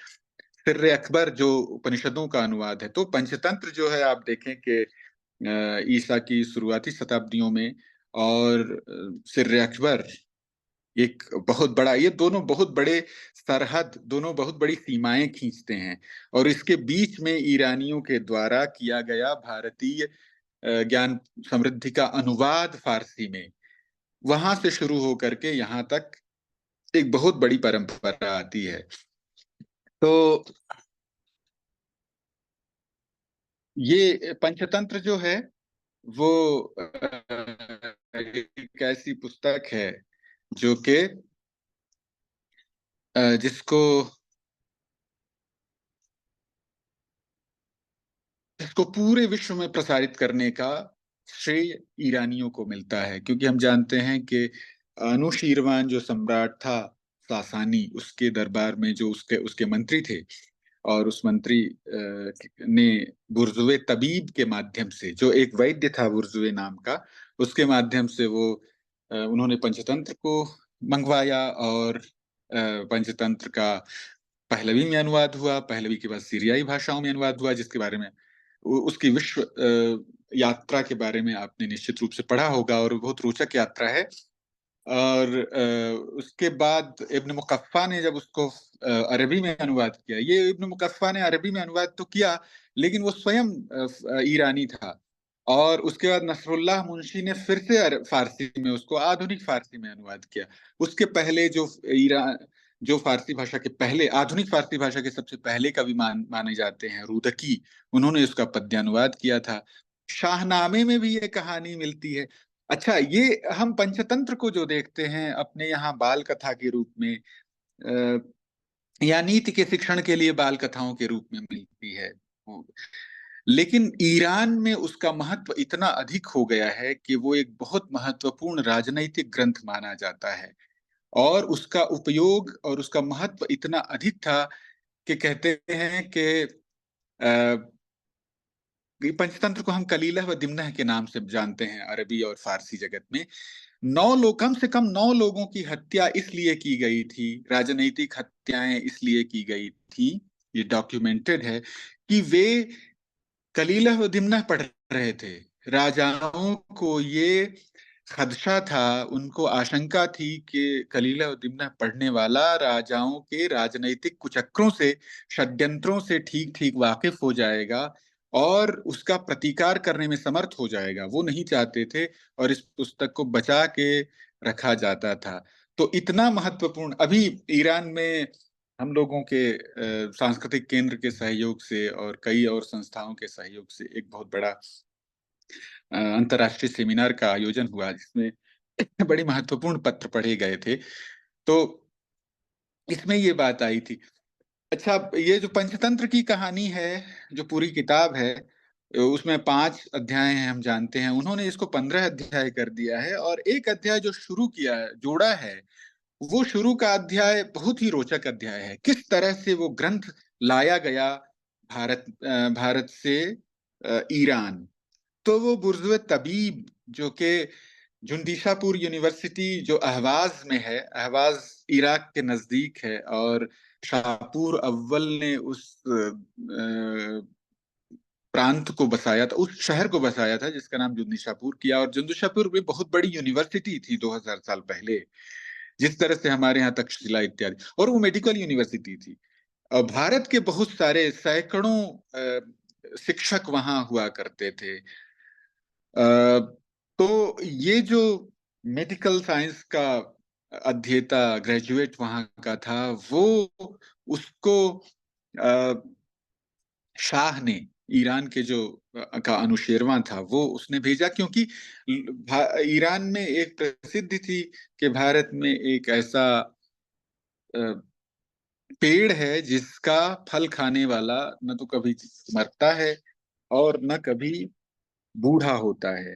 सिर्र अकबर जो उपनिषदों का अनुवाद है, तो पंचतंत्र जो है, आप देखें कि ईसा की शुरुआती शताब्दियों में, और सिर्र अकबर एक बहुत बड़ा, ये दोनों बहुत बड़े सरहद, दोनों बहुत बड़ी सीमाएं खींचते हैं। और इसके बीच में ईरानियों के द्वारा किया गया भारतीय ज्ञान समृद्धि का अनुवाद फारसी में, वहां से शुरू होकर के यहाँ तक एक बहुत बड़ी परंपरा आती है। तो ये पंचतंत्र जो है वो एक ऐसी पुस्तक है जो कि जिसको इसको पूरे विश्व में प्रसारित करने का श्रेय ईरानियों को मिलता है, क्योंकि हम जानते हैं कि अनुशीरवान जो सम्राट था सासानी, उसके दरबार में जो उसके उसके मंत्री थे, और उस मंत्री ने बुर्जुए तबीब के माध्यम से, जो एक वैद्य था बुर्जुए नाम का, उसके माध्यम से वो उन्होंने पंचतंत्र को मंगवाया। और पंचतंत्र का पहलवी में अनुवाद हुआ, पहलवी के बाद सीरियाई भाषाओं में अनुवाद हुआ, जिसके बारे में उसकी विश्व यात्रा के बारे में आपने निश्चित रूप से पढ़ा होगा, और बहुत रोचक यात्रा है। और उसके बाद इब्न मुकफ्फा ने जब उसको अरबी में अनुवाद किया, ये इब्न मुकफ्फा ने अरबी में अनुवाद तो किया, लेकिन वो स्वयं ईरानी था। और उसके बाद नसरुल्लाह मुंशी ने फिर से फारसी में उसको आधुनिक फारसी में अनुवाद किया। उसके पहले जो फारसी भाषा के पहले, आधुनिक फारसी भाषा के सबसे पहले कवि माने जाते हैं, रुदकी, उन्होंने उसका पद्यानुवाद किया था। शाहनामे में भी ये कहानी मिलती है। अच्छा, ये हम पंचतंत्र को जो देखते हैं अपने यहाँ बाल कथा के रूप में, या नीति के शिक्षण के लिए बाल कथाओं के रूप में मिलती है, लेकिन ईरान में उसका महत्व इतना अधिक हो गया है कि वो एक बहुत महत्वपूर्ण राजनैतिक ग्रंथ माना जाता है। और उसका उपयोग और उसका महत्व इतना अधिक था कि कहते हैं कि पंचतंत्र को हम कलीलह व दिमनह के नाम से जानते हैं अरबी और फारसी जगत में। कम से कम 9 लोगों की हत्या इसलिए की गई थी, राजनीतिक हत्याएं इसलिए की गई थी, ये डॉक्यूमेंटेड है, कि वे कलीलह व दिमनह पढ़ रहे थे। राजाओं को ये खदशा था, उनको आशंका थी कि कलीलह व दिमनह पढ़ने वाला राजाओं के राजनीतिक कुचक्रों से, षड्यंत्रों से ठीक ठीक वाकिफ हो जाएगा, और उसका प्रतिकार करने में समर्थ हो जाएगा। वो नहीं चाहते थे, और इस पुस्तक को बचा के रखा जाता था। तो इतना महत्वपूर्ण, अभी ईरान में हम लोगों के सांस्कृतिक केंद्र के सहयोग से और कई और संस्थाओं के सहयोग से एक बहुत बड़ा अंतर्राष्ट्रीय सेमिनार का आयोजन हुआ, जिसमें बड़ी महत्वपूर्ण पत्र पढ़े गए थे। तो इसमें ये बात आई थी। अच्छा, ये जो पंचतंत्र की कहानी है, जो पूरी किताब है, उसमें 5 अध्याय हैं, हम जानते हैं। उन्होंने इसको 15 अध्याय कर दिया है, और एक अध्याय जो शुरू किया है, जोड़ा है, वो शुरू का अध्याय बहुत ही रोचक अध्याय है। किस तरह से वो ग्रंथ लाया गया भारत से ईरान। तो वो बुर्जुए तबीब, जो कि जुंदीशापुर यूनिवर्सिटी जो अहवाज में है, अहवाज इराक के नजदीक है, और शाहपुर अव्वल ने उस प्रांत को बसाया था, उस शहर को बसाया था जिसका नाम जुंदीशापुर किया। और जुंदीशापुर में बहुत बड़ी यूनिवर्सिटी थी 2000 साल पहले, जिस तरह से हमारे यहाँ तक्षशिला इत्यादि, और वो मेडिकल यूनिवर्सिटी थी। भारत के बहुत सारे सैकड़ों शिक्षक वहां हुआ करते थे। तो ये जो मेडिकल साइंस का अध्येता, ग्रेजुएट वहां का था, वो उसको शाह ने, ईरान के जो का अनुशेरवा था, वो उसने भेजा, क्योंकि ईरान में एक प्रसिद्धि थी कि भारत में एक ऐसा पेड़ है जिसका फल खाने वाला न तो कभी मरता है और न कभी बूढ़ा होता है।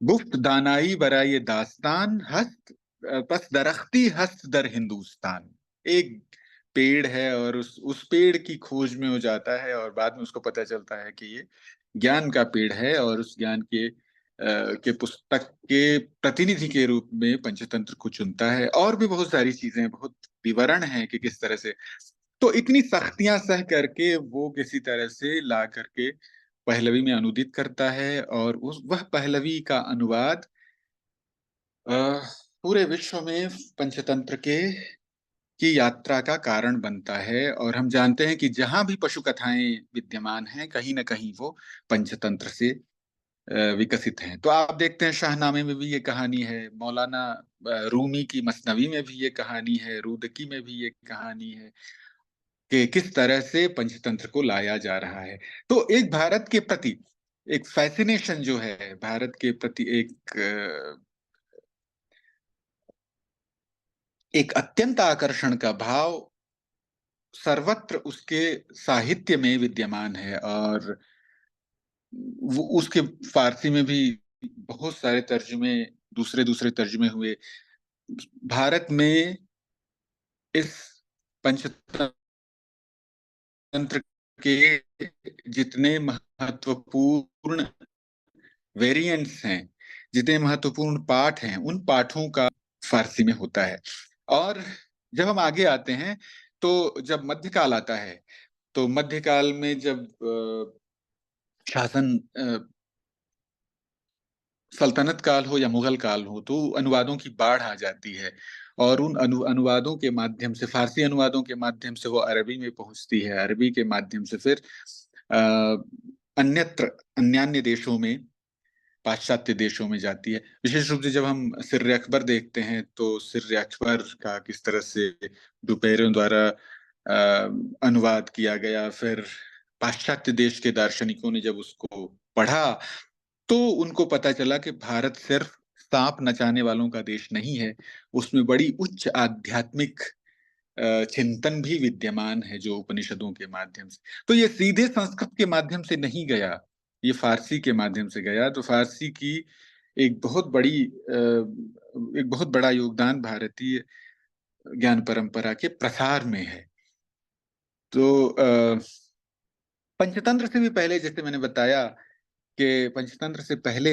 गुफ्त दानाई बराए दास्तान, हस्त पस दरख्ती हस्त दर हिंदुस्तान। एक पेड़ है, और उस पेड़ की खोज में हो जाता है, और बाद में उसको पता चलता है कि ये ज्ञान का पेड़ है, और उस ज्ञान के पुस्तक के प्रतिनिधि के रूप में पंचतंत्र को चुनता है। और भी बहुत सारी चीजें, बहुत विवरण है कि किस तरह से, तो इतनी सख्तियां सह करके वो किसी तरह से ला करके पहलवी में अनुदित करता है, और वह पहलवी का अनुवाद पूरे विश्व में पंचतंत्र की यात्रा का कारण बनता है। और हम जानते हैं कि जहां भी पशु कथाएं विद्यमान हैं, कहीं ना कहीं वो पंचतंत्र से विकसित हैं। तो आप देखते हैं, शाहनामे में भी ये कहानी है, मौलाना रूमी की मसनवी में भी ये कहानी है, रुदकी में भी ये कहानी है, कि किस तरह से पंचतंत्र को लाया जा रहा है। तो एक भारत के प्रति एक फैसिनेशन जो है, भारत के प्रति एक अत्यंत आकर्षण का भाव सर्वत्र उसके साहित्य में विद्यमान है। और वो उसके फारसी में भी बहुत सारे तर्जुमे, दूसरे दूसरे तर्जुमे हुए। भारत में इस पंचतंत्र के जितने महत्वपूर्ण वेरिएंट्स हैं, जितने महत्वपूर्ण पाठ हैं, उन पाठों का फारसी में होता है। और जब हम आगे आते हैं, तो जब मध्यकाल आता है, तो मध्यकाल में जब शासन सल्तनत काल हो या मुगल काल हो, तो अनुवादों की बाढ़ आ जाती है, और उन अनुवादों के माध्यम से, फारसी अनुवादों के माध्यम से वो अरबी में पहुंचती है, अरबी के माध्यम से फिर अन्यत्र अन्यान्य देशों में, पाश्चात्य देशों में जाती है। विशेष रूप से जब हम सिर्र अकबर देखते हैं, तो सिर्र अकबर का किस तरह से डुपेरों द्वारा अनुवाद किया गया, फिर पाश्चात्य देश के दार्शनिकों ने जब उसको पढ़ा, तो उनको पता चला कि भारत सिर्फ सांप नचाने वालों का देश नहीं है, उसमें बड़ी उच्च आध्यात्मिक चिंतन भी विद्यमान है, जो उपनिषदों के माध्यम से। तो ये सीधे संस्कृत के माध्यम से नहीं गया, ये फारसी के माध्यम से गया। तो फारसी की एक बहुत बड़ी एक बहुत बड़ा योगदान भारतीय ज्ञान परंपरा के प्रसार में है। तो पंचतंत्र से भी पहले, जैसे मैंने बताया कि पंचतंत्र से पहले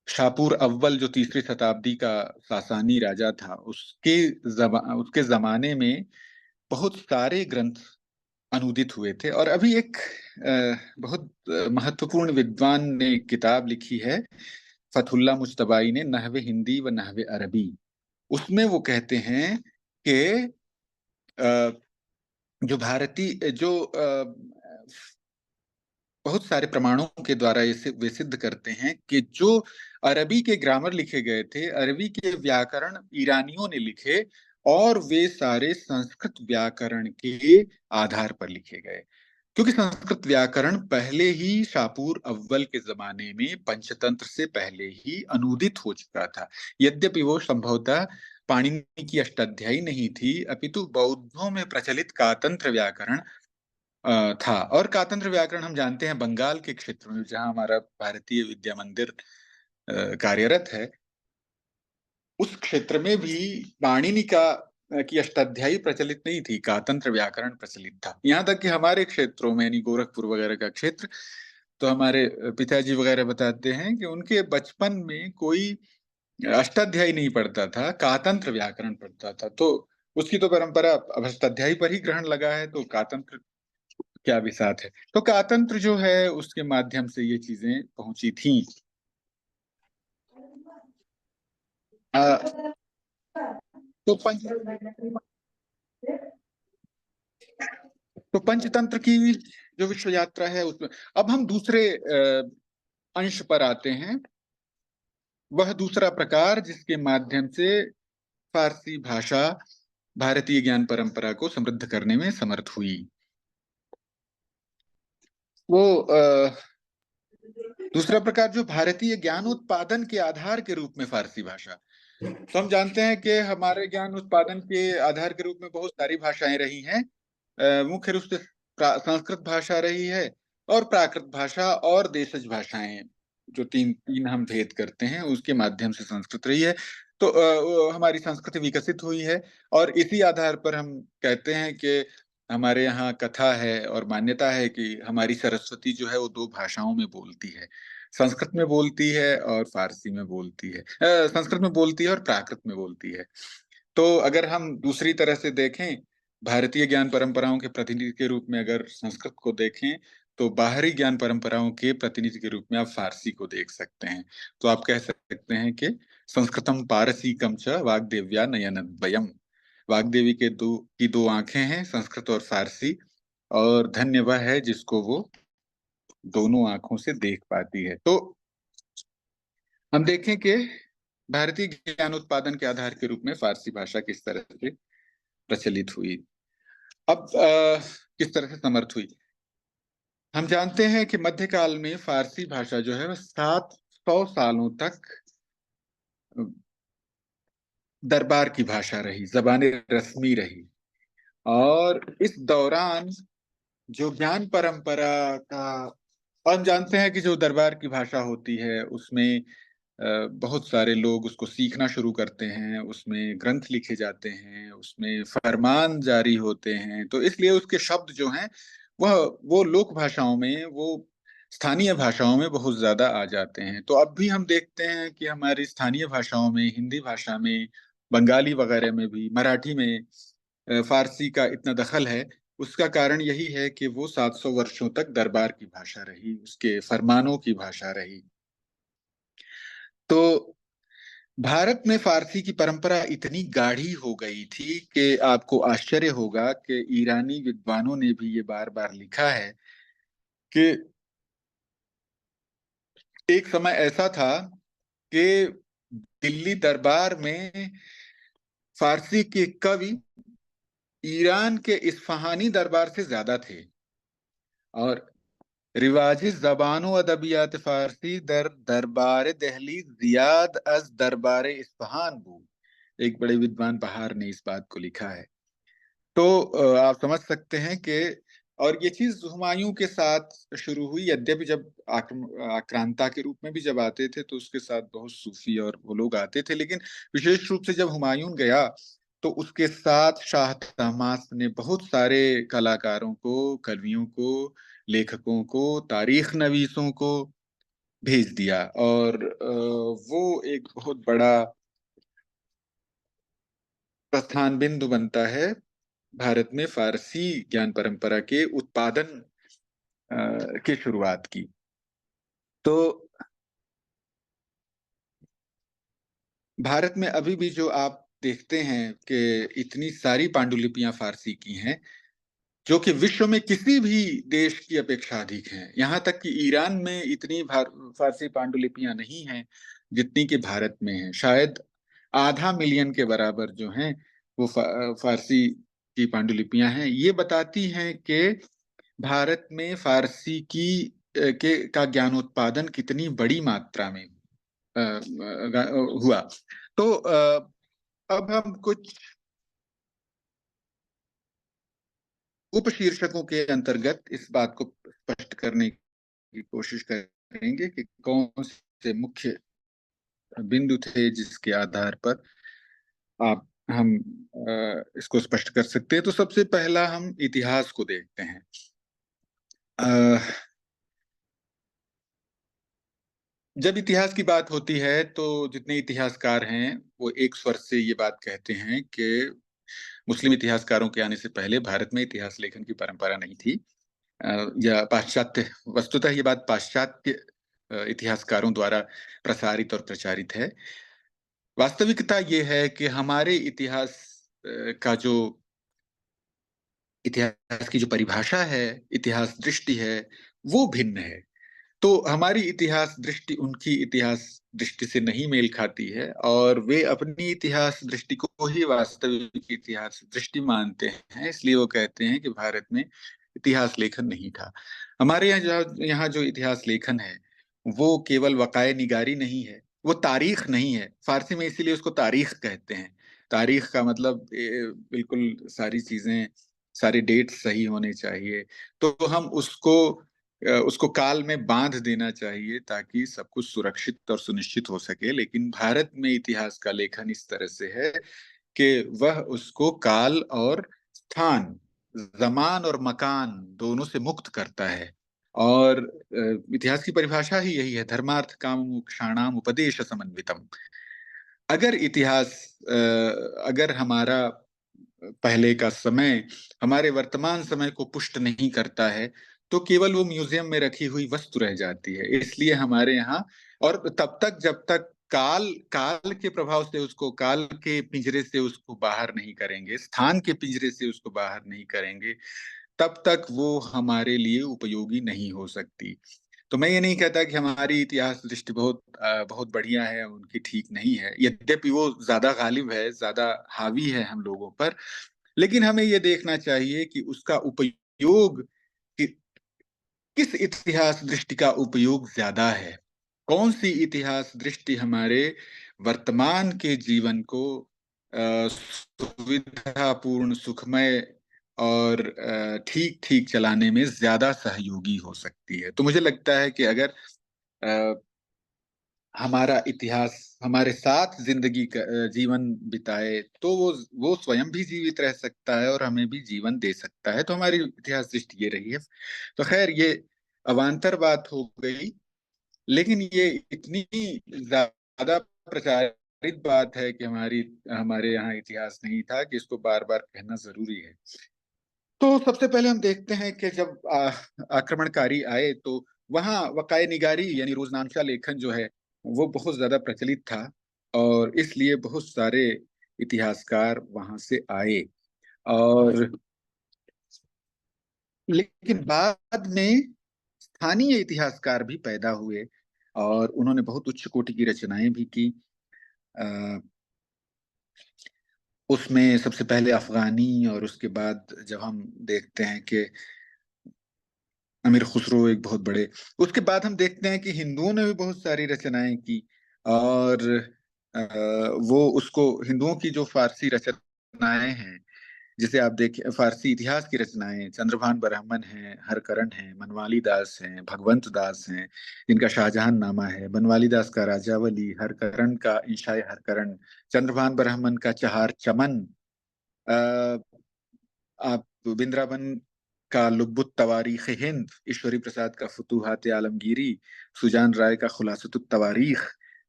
शाहपुर अव्वल, जो 3री शताब्दी का सासानी राजा था, उसके जमाने में बहुत सारे ग्रंथ अनुदित हुए थे। और अभी एक बहुत महत्वपूर्ण विद्वान ने एक किताब लिखी है, फतहुल्ला मुज्तबाई ने, नहवे हिंदी व नहवे अरबी। उसमें वो कहते हैं कि जो भारतीय जो बहुत सारे प्रमाणों के द्वारा इसे वे सिद्ध करते हैं कि जो अरबी के ग्रामर लिखे गए थे, अरबी के व्याकरण ईरानियों ने लिखे, और वे सारे संस्कृत व्याकरण के आधार पर लिखे गए। क्योंकि संस्कृत व्याकरण पहले ही शापूर अव्वल के जमाने में पंचतंत्र से पहले ही अनुदित हो चुका था। यद्यपि वो संभवतः पाणिनि की अष्टाध्यायी नहीं थी, अपितु बौद्धों में प्रचलित कातंत्र व्याकरण था। और कातंत्र व्याकरण हम जानते हैं बंगाल के क्षेत्र में, जहां हमारा भारतीय विद्या मंदिर कार्यरत है, उस क्षेत्र में भी पाणिनि की अष्टाध्यायी प्रचलित नहीं थी, कातंत्र व्याकरण प्रचलित था। यहाँ तक कि हमारे क्षेत्रों में, यानी गोरखपुर वगैरह का क्षेत्र, तो हमारे पिताजी वगैरह बताते हैं कि उनके बचपन में कोई अष्टाध्यायी नहीं पढ़ता था, कातंत्र व्याकरण पढ़ता था। तो उसकी तो परंपरा अब अष्टाध्यायी पर ही ग्रहण लगा है, तो कातंत्र क्या भी साथ है। तो कातंत्र जो है उसके माध्यम से ये चीजें पहुंची थी। तो पंच तो पंचतंत्र की जो विश्व यात्रा है उसमें अब हम दूसरे अंश पर आते हैं। वह दूसरा प्रकार जिसके माध्यम से फारसी भाषा भारतीय ज्ञान परंपरा को समृद्ध करने में समर्थ हुई, वो दूसरा प्रकार जो भारतीय ज्ञान उत्पादन के आधार के रूप में फारसी भाषा। तो हम जानते हैं कि हमारे ज्ञान उत्पादन के आधार के रूप में बहुत सारी भाषाएं रही हैं। मुख्य रूप से संस्कृत भाषा रही है, और प्राकृत भाषा और देशज भाषाएं, जो तीन तीन हम भेद करते हैं, उसके माध्यम से संस्कृत रही है। तो हमारी संस्कृति विकसित हुई है, और इसी आधार पर हम कहते हैं कि हमारे यहाँ कथा है और मान्यता है कि हमारी सरस्वती जो है वो दो भाषाओं में बोलती है, संस्कृत में बोलती है और फारसी में बोलती है, संस्कृत में बोलती है और प्राकृत में बोलती है। तो अगर हम दूसरी तरह से देखें, भारतीय ज्ञान परंपराओं के प्रतिनिधि के रूप में अगर संस्कृत को देखें, तो बाहरी ज्ञान परंपराओं के प्रतिनिधि के रूप में आप फारसी को देख सकते हैं। तो आप कह सकते हैं कि संस्कृतम पारसीकम च वाग्देव्या नयनद्वयम। वाग्देवी के दो आंखें हैं, संस्कृत और फारसी, और धन्य वह है जिसको वो दोनों आंखों से देख पाती है। तो हम देखें कि भारतीय ज्ञान उत्पादन के आधार के रूप में फारसी भाषा किस तरह से प्रचलित हुई। अब किस तरह से समर्थ हुई। हम जानते हैं कि मध्यकाल में फारसी भाषा जो है वह 700 सालों तक दरबार की भाषा रही, जबान रस्मी रही। और इस दौरान जो ज्ञान परंपरा का, हम जानते हैं कि जो दरबार की भाषा होती है उसमें बहुत सारे लोग उसको सीखना शुरू करते हैं, उसमें ग्रंथ लिखे जाते हैं, उसमें फरमान जारी होते हैं। तो इसलिए उसके शब्द जो हैं वह वो लोक भाषाओं में, वो स्थानीय भाषाओं में बहुत ज्यादा आ जाते हैं। तो अब भी हम देखते हैं कि हमारी स्थानीय भाषाओं में, हिंदी भाषा में, बंगाली वगैरह में भी, मराठी में फारसी का इतना दखल है। उसका कारण यही है कि वो 700 वर्षों तक दरबार की भाषा रही, उसके फरमानों की भाषा रही। तो भारत में फारसी की परंपरा इतनी गाढ़ी हो गई थी कि आपको आश्चर्य होगा कि ईरानी विद्वानों ने भी ये बार बार लिखा है कि एक समय ऐसा था कि दिल्ली दरबार में फारसी के कवि ईरान के इस्फहानी दरबार से ज्यादा थे, और रिवाजी जबानो अदबियात फारसी दर दरबार दहली जियाद अज दरबार इस्फहान बू। एक बड़े विद्वान बहार ने इस बात को लिखा है। तो आप समझ सकते हैं कि, और ये चीज हुमायूं के साथ शुरू हुई। यद्यपि जब आक्रांता के रूप में भी जब आते थे तो उसके साथ बहुत सूफी और वो लोग आते थे, लेकिन विशेष रूप से जब हुमायूं गया तो उसके साथ शाह तहमास ने बहुत सारे कलाकारों को, कवियों को, लेखकों को, तारीख नवीसों को भेज दिया, और वो एक बहुत बड़ा प्रस्थान बिंदु बनता है भारत में फारसी ज्ञान परंपरा के उत्पादन की शुरुआत की। तो भारत में अभी भी जो आप देखते हैं कि इतनी सारी पांडुलिपियां फारसी की हैं, जो कि विश्व में किसी भी देश की अपेक्षा अधिक हैं। यहाँ तक कि ईरान में इतनी फारसी पांडुलिपियां नहीं हैं जितनी कि भारत में हैं। शायद आधा मिलियन के बराबर जो हैं वो फारसी की पांडुलिपियां हैं। ये बताती हैं कि भारत में फारसी का ज्ञानोत्पादन कितनी बड़ी मात्रा में हुआ। तो अब हम कुछ उपशीर्षकों के अंतर्गत इस बात को स्पष्ट करने की कोशिश करेंगे कि कौन से मुख्य बिंदु थे जिसके आधार पर आप हम इसको स्पष्ट कर सकते हैं। तो सबसे पहला हम इतिहास को देखते हैं। जब इतिहास की बात होती है तो जितने इतिहासकार हैं वो एक स्वर से ये बात कहते हैं कि मुस्लिम इतिहासकारों के आने से पहले भारत में इतिहास लेखन की परंपरा नहीं थी। या पाश्चात्य, वस्तुतः ये बात पाश्चात्य इतिहासकारों द्वारा प्रसारित और प्रचारित है। वास्तविकता ये है कि हमारे इतिहास का जो इतिहास की जो परिभाषा है, इतिहास दृष्टि है, वो भिन्न है। तो हमारी इतिहास दृष्टि उनकी इतिहास दृष्टि से नहीं मेल खाती है और वे अपनी इतिहास दृष्टि को ही वास्तविक इतिहास दृष्टि मानते हैं। इसलिए वो कहते हैं कि भारत में इतिहास लेखन नहीं था। हमारे यहाँ जो इतिहास लेखन है वो केवल वकाये निगारी नहीं है, वो तारीख नहीं है। फारसी में इसीलिए उसको तारीख कहते हैं। तारीख का मतलब बिल्कुल सारी चीजें, सारे डेट सही होने चाहिए। तो हम उसको काल में बांध देना चाहिए ताकि सब कुछ सुरक्षित और सुनिश्चित हो सके। लेकिन भारत में इतिहास का लेखन इस तरह से है कि वह उसको काल और स्थान, जमान और मकान दोनों से मुक्त करता है। और इतिहास की परिभाषा ही यही है, धर्मार्थ काम मोक्षाणाम उपदेश समन्वितम। अगर इतिहास अगर हमारा पहले का समय हमारे वर्तमान समय को पुष्ट नहीं करता है तो केवल वो म्यूजियम में रखी हुई वस्तु रह जाती है। इसलिए हमारे यहाँ, और तब तक जब तक काल काल के प्रभाव से उसको, काल के पिंजरे से उसको बाहर नहीं करेंगे, स्थान के पिंजरे से उसको बाहर नहीं करेंगे, तब तक वो हमारे लिए उपयोगी नहीं हो सकती। तो मैं ये नहीं कहता कि हमारी इतिहास दृष्टि बहुत बढ़िया है, उनकी ठीक नहीं है। यद्यपि वो ज्यादा गालिब है, ज्यादा हावी है हम लोगों पर, लेकिन हमें ये देखना चाहिए कि उसका उपयोग किस इतिहास दृष्टि का उपयोग ज्यादा है। कौन सी इतिहास दृष्टि हमारे वर्तमान के जीवन को सुविधापूर्ण, सुखमय और ठीक ठीक चलाने में ज्यादा सहयोगी हो सकती है। तो मुझे लगता है कि अगर हमारा इतिहास हमारे साथ जिंदगी का जीवन बिताए तो वो स्वयं भी जीवित रह सकता है और हमें भी जीवन दे सकता है। तो हमारी इतिहास दृष्टि ये रही है। तो खैर, ये अवान्तर बात हो गई, लेकिन ये इतनी ज्यादा प्रचारित बात है कि हमारे यहाँ इतिहास नहीं था कि इसको बार बार कहना जरूरी है। तो सबसे पहले हम देखते हैं कि जब आक्रमणकारी आए तो वहां वकाये निगारी यानी रोजनामचा लेखन जो है वो बहुत ज्यादा प्रचलित था और इसलिए बहुत सारे इतिहासकार वहां से आए। और लेकिन बाद में स्थानीय इतिहासकार भी पैदा हुए और उन्होंने बहुत उच्च कोटि की रचनाएं भी की। उसमें सबसे पहले अफगानी, और उसके बाद जब हम देखते हैं कि अमीर खुसरो एक बहुत बड़े, उसके बाद हम देखते हैं कि हिंदुओं ने भी बहुत सारी रचनाएं की। और वो उसको हिंदुओं की जो फारसी रचनाएं हैं, जिसे आप देखें, फारसी इतिहास की रचनाएं, चंद्रभान ब्राह्मण हैं, हरकरण हैं, बनवाली दास हैं, भगवंत दास हैं, जिनका शाहजहां नामा है, बनवाली दास का राजावली, हरकरण का इंशाए हरकरण, चंद्रभान ब्राह्मण का चहार चमन, आप बिंद्रावन का लुब्बुत तवारीख हिंद, ईश्वरी प्रसाद का फुतूहात आलमगीरी, सुजान राय का खुलासतुत तवारीख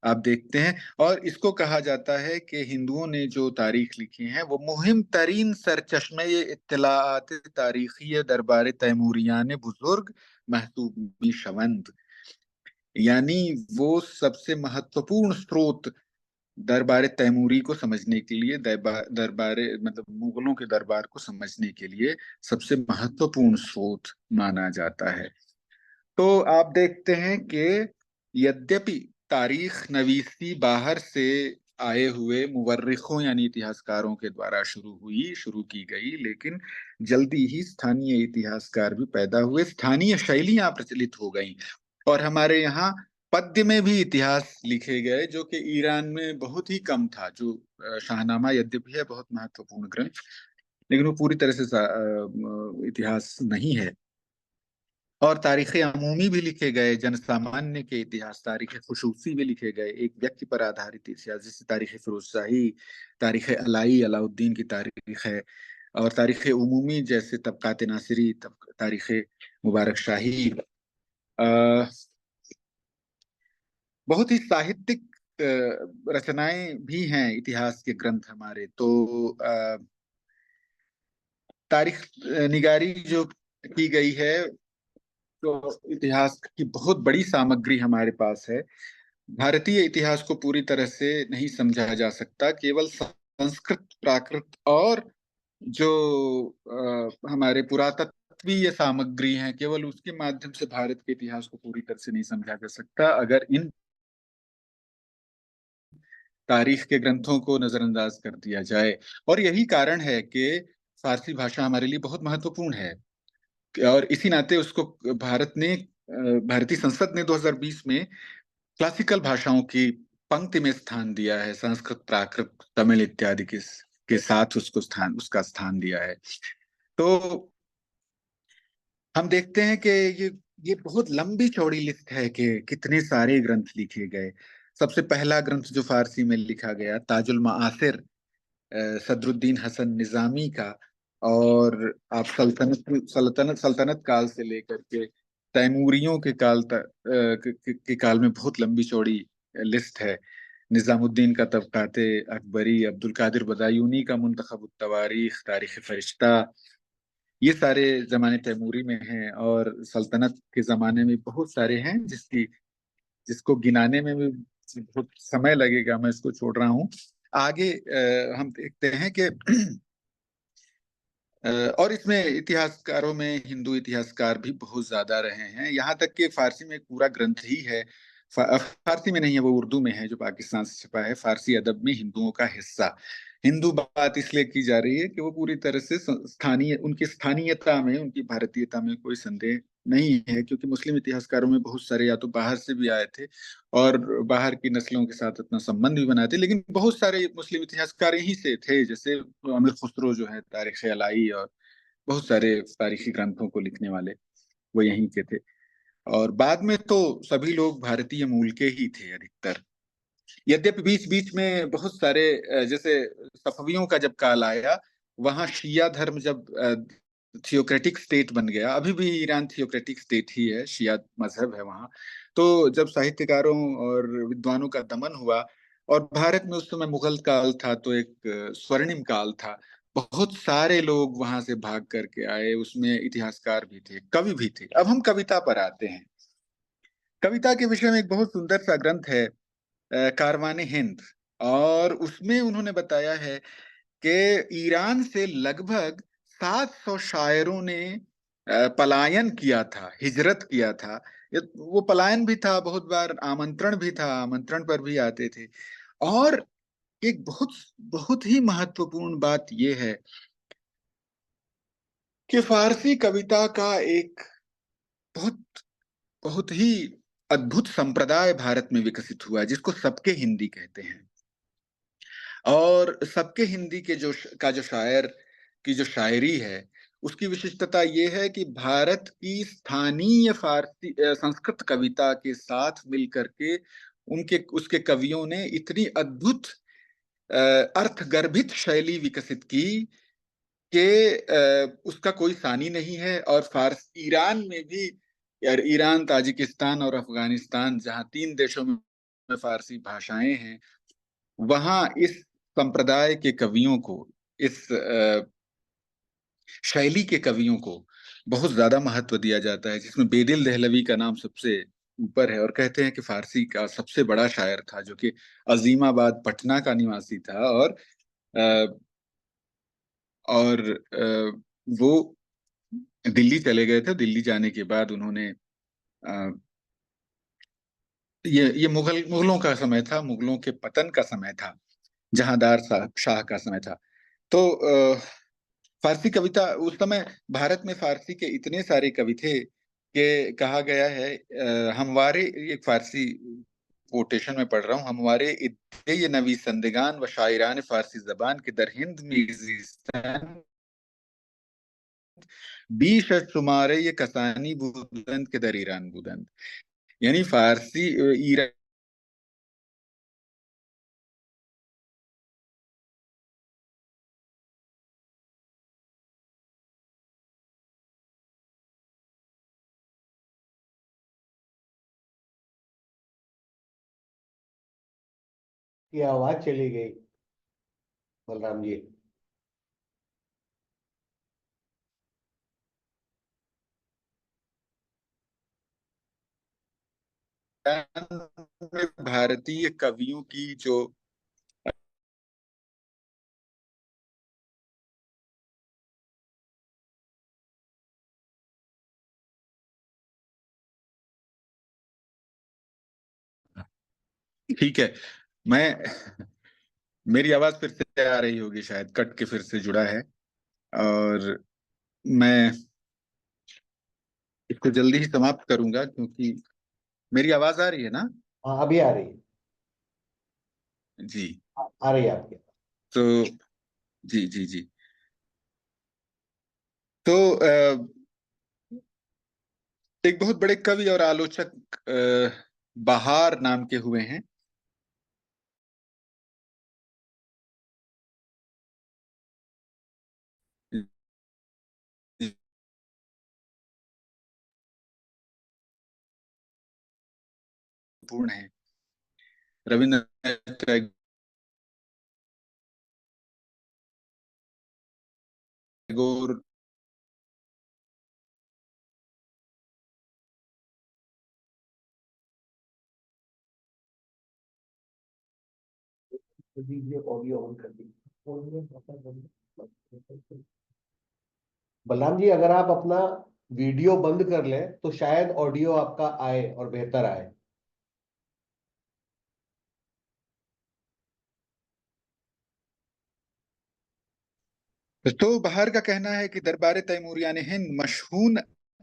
आप देखते हैं। और इसको कहा जाता है कि हिंदुओं ने जो तारीख लिखी है वो मुहिम तरीन सरचश्मे इत्तलाआत तारीखी दरबार तैमूरियान बुजुर्ग महसूब शवंद, यानी वो सबसे महत्वपूर्ण स्रोत दरबार तैमूरी को समझने के लिए, दरबार मतलब मुगलों के दरबार को समझने के लिए सबसे महत्वपूर्ण स्रोत माना जाता है। तो आप देखते हैं कि यद्यपि तारीख नवीसी बाहर से आए हुए मुवर्रिखों यानी इतिहासकारों के द्वारा शुरू की गई, लेकिन जल्दी ही स्थानीय इतिहासकार भी पैदा हुए, स्थानीय शैलियां प्रचलित हो गईं। और हमारे यहाँ पद्य में भी इतिहास लिखे गए, जो कि ईरान में बहुत ही कम था। जो शाहनामा यद्यपि है बहुत महत्वपूर्ण ग्रंथ, लेकिन वो पूरी तरह से इतिहास नहीं है। और तारीख अमूमी भी लिखे गए, जन सामान्य के इतिहास, तारीख खुसूसी भी लिखे गए, एक व्यक्ति पर आधारित इतिहास, जैसे तारीख फिरोजशाही, तारीख अलाई अलाउद्दीन की तारीख है, और तारीख उमूमी जैसे तबकात नासिरी, तारीख मुबारक शाही। बहुत ही साहित्यिक रचनाएं भी हैं इतिहास के ग्रंथ हमारे। तो तारीख निगारी जो की गई है, तो इतिहास की बहुत बड़ी सामग्री हमारे पास है। भारतीय इतिहास को पूरी तरह से नहीं समझा जा सकता, केवल संस्कृत, प्राकृत और जो हमारे पुरातत्वीय सामग्री हैं, केवल उसके माध्यम से भारत के इतिहास को पूरी तरह से नहीं समझा जा सकता। अगर इन तारीख के ग्रंथों को नजरअंदाज कर दिया जाए, और यही कारण है कि फारसी भाषा हमारे लिए बहुत महत्वपूर्ण है, और इसी नाते उसको भारतीय संसद ने 2020 में क्लासिकल भाषाओं की पंक्ति में स्थान दिया है। संस्कृत, प्राकृत, तमिल इत्यादि के साथ उसका स्थान दिया है। तो हम देखते हैं कि ये बहुत लंबी चौड़ी लिस्ट है कि कितने सारे ग्रंथ लिखे गए। सबसे पहला ग्रंथ जो फारसी में लिखा गया, ताजुल माआसिर, सदरुद्दीन हसन निजामी का, और आप सल्तनत सल्तनत काल से लेकर के तैमूरियों के काल तक के काल में बहुत लंबी चौड़ी लिस्ट है। निजामुद्दीन का तबकाते अकबरी, अब्दुल कादिर बदायूनी का मुंतखब तवारीख, तारीख फरिश्ता, ये सारे जमाने तैमूरी में हैं। और सल्तनत के जमाने में बहुत सारे हैं जिसको गिनाने में भी बहुत समय लगेगा, मैं इसको छोड़ रहा हूँ। आगे हम देखते हैं कि और इसमें इतिहासकारों में हिंदू इतिहासकार भी बहुत ज्यादा रहे हैं, यहाँ तक कि फारसी में एक पूरा ग्रंथ ही है, फारसी में नहीं है, वो उर्दू में है, जो पाकिस्तान से छपा है, फारसी अदब में हिंदुओं का हिस्सा। हिंदू बात इसलिए की जा रही है कि वो पूरी तरह से उनकी स्थानीयता में, उनकी भारतीयता में कोई संदेह नहीं है, क्योंकि मुस्लिम इतिहासकारों में बहुत सारे या तो बाहर से भी आए थे और बाहर की नस्लों के साथ अपना संबंध भी बनाते, लेकिन बहुत सारे मुस्लिम इतिहासकार यहीं से थे, जैसे अमीर खुसरो जो है, तारीख अलाई और बहुत सारे तारीखी ग्रंथों को लिखने वाले, वो यहीं के थे। और बाद में तो सभी लोग भारतीय मूल के ही थे अधिकतर। यद्यपि बीच बीच में बहुत सारे जैसे सफवियों का जब काल आया, वहां शिया धर्म जब थियोक्रेटिक स्टेट बन गया, अभी भी ईरान थियोक्रेटिक स्टेट ही है, शिया मजहब है वहां। तो जब साहित्यकारों और विद्वानों का दमन हुआ, और भारत में उस समय मुगल काल था, तो एक स्वर्णिम काल था, बहुत सारे लोग वहां से भाग करके आए, उसमें इतिहासकार भी थे, कवि भी थे। अब हम कविता पर आते हैं। कविता के विषय में एक बहुत सुंदर सा ग्रंथ है, कारवाने हिंद, और उसमें उन्होंने बताया है कि ईरान से लगभग 700 शायरों ने पलायन किया था, हिजरत किया था। वो पलायन भी था, बहुत बार आमंत्रण भी था, आमंत्रण पर भी आते थे। और एक बहुत बहुत ही महत्वपूर्ण बात यह है कि फारसी कविता का एक बहुत बहुत ही अद्भुत संप्रदाय भारत में विकसित हुआ है, जिसको सबके हिंदी कहते हैं। और सबके हिंदी के जो शायर की जो शायरी है, उसकी विशिष्टता ये है कि भारत की स्थानीय फारसी संस्कृत कविता के साथ मिलकर के उसके कवियों ने इतनी अद्भुत अर्थगर्भित शैली विकसित की कि उसका कोई सानी नहीं है। और फारस ईरान में भी, यार, ईरान, ताजिकिस्तान और अफगानिस्तान, जहाँ 3 देशों में फारसी भाषाएं हैं, वहां इस संप्रदाय के कवियों को, इस शैली के कवियों को बहुत ज्यादा महत्व दिया जाता है, जिसमें बेदिल दहलवी का नाम सबसे ऊपर है। और कहते हैं कि फारसी का सबसे बड़ा शायर था, जो कि अजीमाबाद, पटना का निवासी था। अ, वो दिल्ली चले गए थे। दिल्ली जाने के बाद उन्होंने ये मुगलों का समय था, मुगलों के पतन का समय था। जहांदार शाह का समय था। तो फारसी कविता उस समय भारत में फारसी के इतने सारे कवि थे कि कहा गया है, हमवारे, एक फारसी कोटेशन में पढ़ रहा हूँ, हमवारे इद्दे ये नवीसंदगान व शायरान फारसी जबान के दर हिंद मीज़ीस्तान बीश शुमारे ये कसानी बुलंद के दर ईरान बुलंद। यानी फारसी ईरान की आवाज चली गई बलराम जी। में भारतीय कवियों की जो ठीक है, मैं मेरी आवाज फिर से आ रही होगी, शायद कट के फिर से जुड़ा है, और मैं इसको जल्दी ही समाप्त करूंगा, क्योंकि मेरी आवाज आ रही है ना? हाँ, अभी आ रही है। जी। आ रही है आपकी। तो जी जी जी। तो एक बहुत बड़े कवि और आलोचक बहार नाम के हुए हैं। पूर्ण है, रविन्द्रनाथ टैगोर, तो दीजिए, ऑडियो ऑन कर दीजिए। बलराम जी, अगर आप अपना वीडियो बंद कर लें तो शायद ऑडियो आपका आए और बेहतर आए। तो बहार का कहना है कि दरबार तैमूरियान हिंद मशहून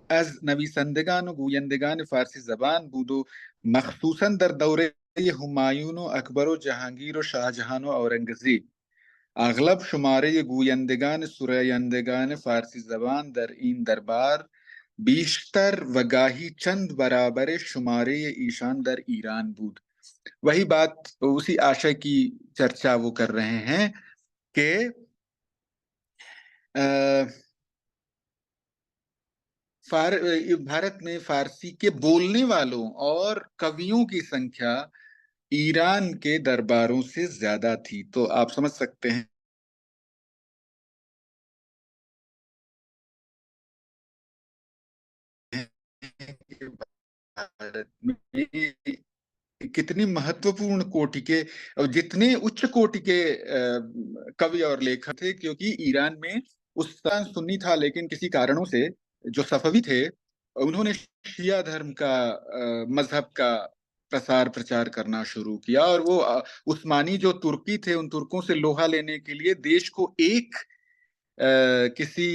अज नवीसंदगान व गोयंदगान फारसी जबान बूदो, मखसूसन दर दौरे हुमायूं अकबर जहांगीर शाहजहां औरंगजेब, अगलब शुमारे गोयंदगान सुरयंदगान फारसी जबान दर इन दरबार, बीशतर वगाही चंद बराबर शुमारे ईशान दर ईरान बूद। वही बात, उसी आशय की चर्चा वो कर रहे हैं कि भारत में फारसी के बोलने वालों और कवियों की संख्या ईरान के दरबारों से ज्यादा थी। तो आप समझ सकते हैं कि भारत में कितनी महत्वपूर्ण कोटि के और जितने उच्च कोटि के कवि और लेखक थे, क्योंकि ईरान में उस समय सुन्नी था, लेकिन किसी कारणों से जो सफवी थे उन्होंने शिया धर्म का, मजहब का प्रसार प्रचार करना शुरू किया, और वो उस्मानी जो तुर्की थे, उन तुर्कों से लोहा लेने के लिए देश को एक किसी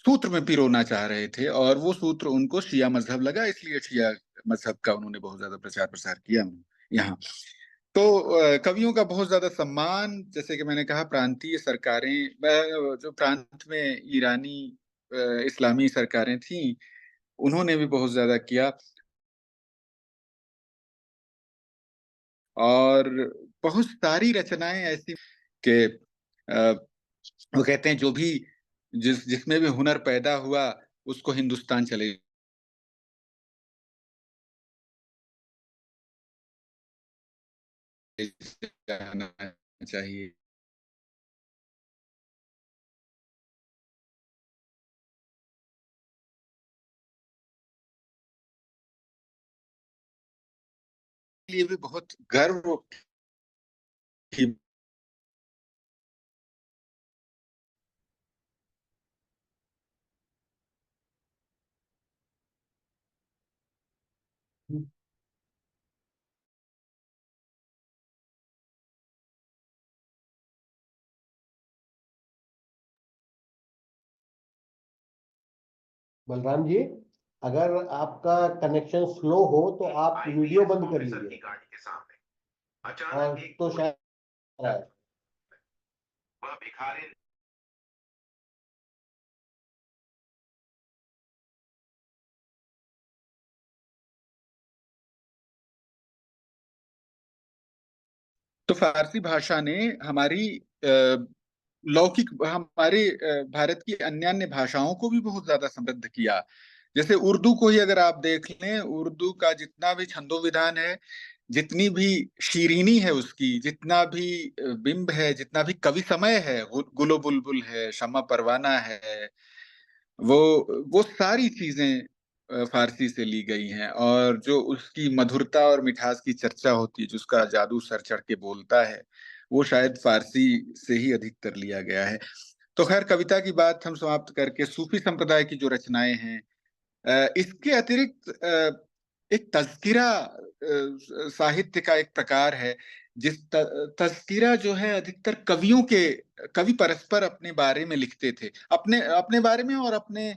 सूत्र में पिरोना चाह रहे थे, और वो सूत्र उनको शिया मजहब लगा, इसलिए शिया मजहब का उन्होंने बहुत ज्यादा प्रचार प्रसार किया यहाँ। तो कवियों का बहुत ज्यादा सम्मान, जैसे कि मैंने कहा, प्रांतीय सरकारें, जो प्रांत में ईरानी इस्लामी सरकारें थीं, उन्होंने भी बहुत ज्यादा किया। और बहुत सारी रचनाएं ऐसी कि वो कहते हैं, जो भी जिसमें भी हुनर पैदा हुआ उसको हिंदुस्तान चले जाना चाहिए। लिए भी बहुत गर्व की बलराम जी, अगर आपका कनेक्शन स्लो हो तो आप वीडियो बंद कर लीजिए। और तो शायद आ रहा है। तो फारसी भाषा ने हमारी लौकिक हमारे भारत की अन्य अन्य भाषाओं को भी बहुत ज्यादा समृद्ध किया। जैसे उर्दू को ही अगर आप देख लें, उर्दू का जितना भी छंदो विधान है, जितनी भी शीरीनी है उसकी, जितना भी बिंब है, जितना भी कवि समय है, गुलो बुलबुल है, शम्मा परवाना है, वो वो सारी चीजें फारसी से ली गई हैं। और जो उसकी मधुरता और मिठास की चर्चा होती है, जो उसका जादू सर चढ़ के बोलता है, वो शायद फारसी से ही अधिकतर लिया गया है। तो खैर, कविता की बात हम समाप्त करके सूफी संप्रदाय की जो रचनाएं हैं, इसके अतिरिक्त एक तज़किरा साहित्य का एक प्रकार है, जिस तज़किरा जो है अधिकतर कवि परस्पर अपने बारे में लिखते थे, अपने अपने बारे में और अपने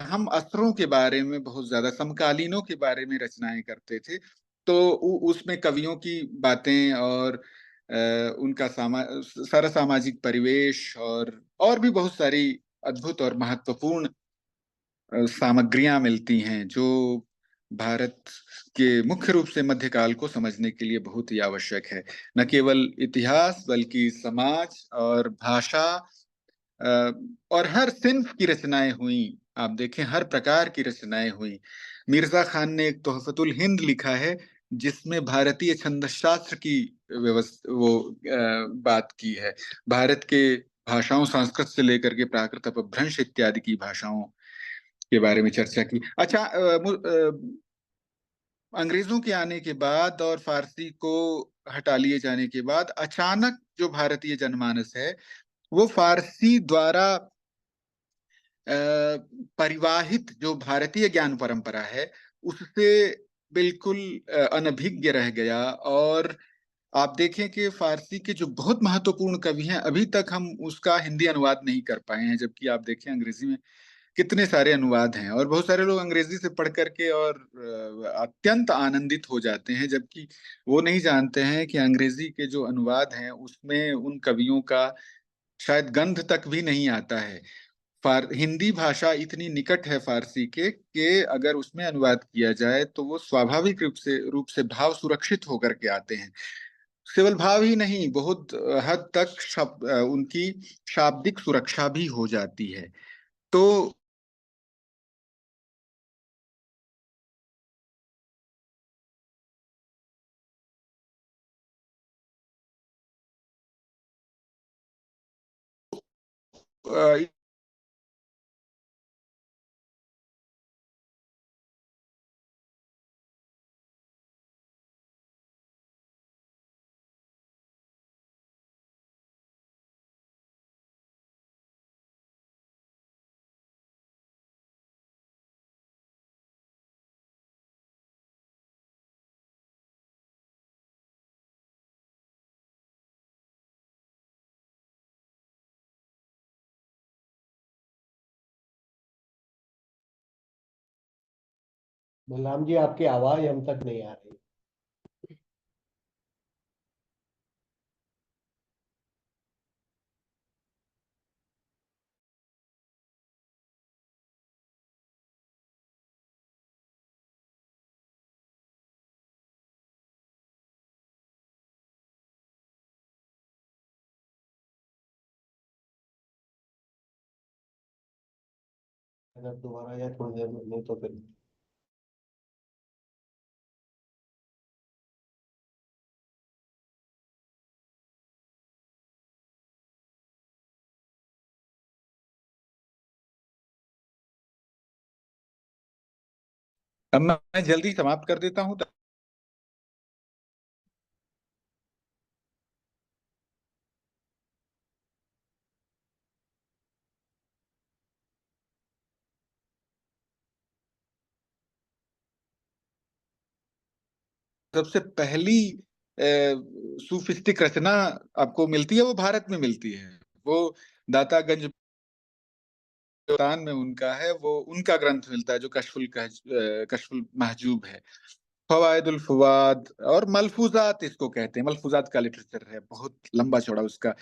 हम असरों के बारे में, बहुत ज्यादा समकालीनों के बारे में रचनाएं करते थे। तो उसमें कवियों की बातें और उनका सारा सामाजिक परिवेश और भी बहुत सारी अद्भुत और महत्वपूर्ण सामग्रियां मिलती हैं, जो भारत के मुख्य रूप से मध्यकाल को समझने के लिए बहुत ही आवश्यक है। न केवल इतिहास, बल्कि समाज और भाषा, अ, और हर सिंफ की रचनाएं हुई। आप देखें, हर प्रकार की रचनाएं हुई। मिर्जा खान ने एक तोहफतुल हिंद लिखा है, जिसमें भारतीय छंद शास्त्र की व्यवस्था बात की है। भारत के भाषाओं, संस्कृत से लेकर के प्राकृत अपभ्रंश इत्यादि की भाषाओं के बारे में चर्चा की। अच्छा, अंग्रेजों के आने के बाद और फारसी को हटा लिए जाने के बाद अचानक जो भारतीय जनमानस है, वो फारसी द्वारा परिवाहित जो भारतीय ज्ञान परंपरा है, उससे बिल्कुल अनभिज्ञ रह गया। और आप देखें कि फारसी के जो बहुत महत्वपूर्ण कवि हैं, अभी तक हम उसका हिंदी अनुवाद नहीं कर पाए हैं, जबकि आप देखें अंग्रेजी में कितने सारे अनुवाद हैं। और बहुत सारे लोग अंग्रेजी से पढ़ करके और अत्यंत आनंदित हो जाते हैं, जबकि वो नहीं जानते हैं कि अंग्रेजी के जो अनुवाद हैं, उसमें उन कवियों का शायद गंध तक भी नहीं आता है। हिंदी भाषा इतनी निकट है फारसी के कि अगर उसमें अनुवाद किया जाए तो वो स्वाभाविक रूप से भाव सुरक्षित होकर के आते हैं। केवल भाव ही नहीं, बहुत हद तक उनकी शाब्दिक सुरक्षा भी हो जाती है। तो अ, बलराम जी, आपकी आवाज हम तक नहीं आ रही। अगर दोबारा या थोड़ी देर में नहीं तो फिर अब मैं जल्दी समाप्त कर देता हूँ। सबसे पहली सूफिस्टिक रचना आपको मिलती है, वो भारत में मिलती है। वो दातागंज योगदान में उनका है, वो उनका ग्रंथ मिलता है जो कशफुल महजूब है। फवाइदुल फुवाद और मलफूजात इसको कहते हैं, मलफूजात का लिटरेचर है, बहुत लंबा चौड़ा उसका।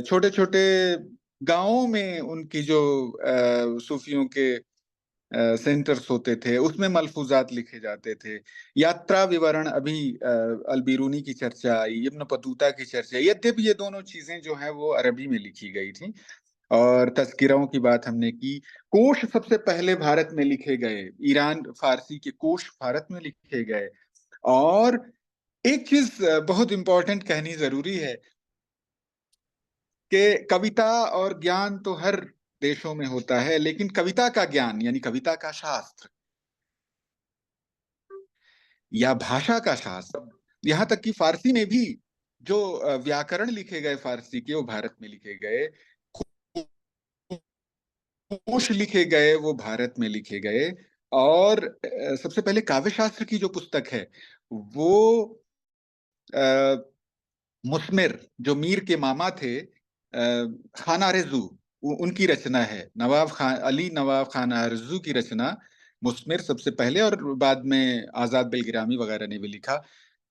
छोटे छोटे गांवों में उनकी जो सूफियों के सेंटर्स होते थे, उसमें मलफूजात लिखे जाते थे। यात्रा विवरण, अभी अलबिरूनी की चर्चा आई, इब्न बतूता की चर्चा, यद्यपि ये दोनों चीजें जो है वो अरबी में लिखी गई थी। और तस्किरों की बात हमने की। कोश सबसे पहले भारत में लिखे गए, ईरान फारसी के कोश भारत में लिखे गए। और एक चीज बहुत इंपॉर्टेंट कहनी जरूरी है कि कविता और ज्ञान तो हर देशों में होता है, लेकिन कविता का ज्ञान यानी कविता का शास्त्र या भाषा का शास्त्र, यहाँ तक कि फारसी में भी जो व्याकरण लिखे गए फारसी के, वो भारत में लिखे गए। कोश लिखे गए वो भारत में लिखे गए। और सबसे पहले काव्य शास्त्र की जो पुस्तक है वो मुस्मिर, जो मीर के मामा थे, खान आरजू, उनकी रचना है। अली नवाब खान आरजू की रचना मुस्मिर सबसे पहले, और बाद में आजाद बेलगिरामी वगैरह ने भी लिखा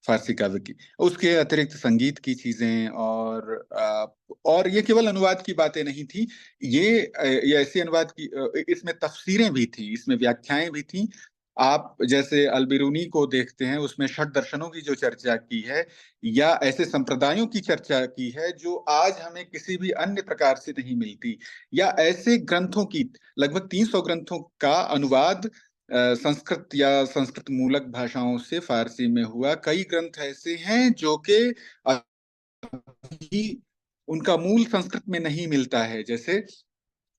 फारसी काव्य की। उसके अतिरिक्त संगीत की चीजें और ये केवल अनुवाद की बातें नहीं थी, ये ऐसे अनुवाद की, इसमें तफसीरें भी थी, इसमें व्याख्याएं भी थी। आप जैसे अलबिरूनी को देखते हैं, उसमें षट दर्शनों की जो चर्चा की है, या ऐसे संप्रदायों की चर्चा की है जो आज हमें किसी भी अन्य प्रकार से नहीं मिलती, या ऐसे ग्रंथों की लगभग 300 ग्रंथों का अनुवाद संस्कृत या संस्कृत मूलक भाषाओं से फारसी में हुआ। कई ग्रंथ ऐसे हैं जो कि अभी उनका मूल संस्कृत में नहीं मिलता है, जैसे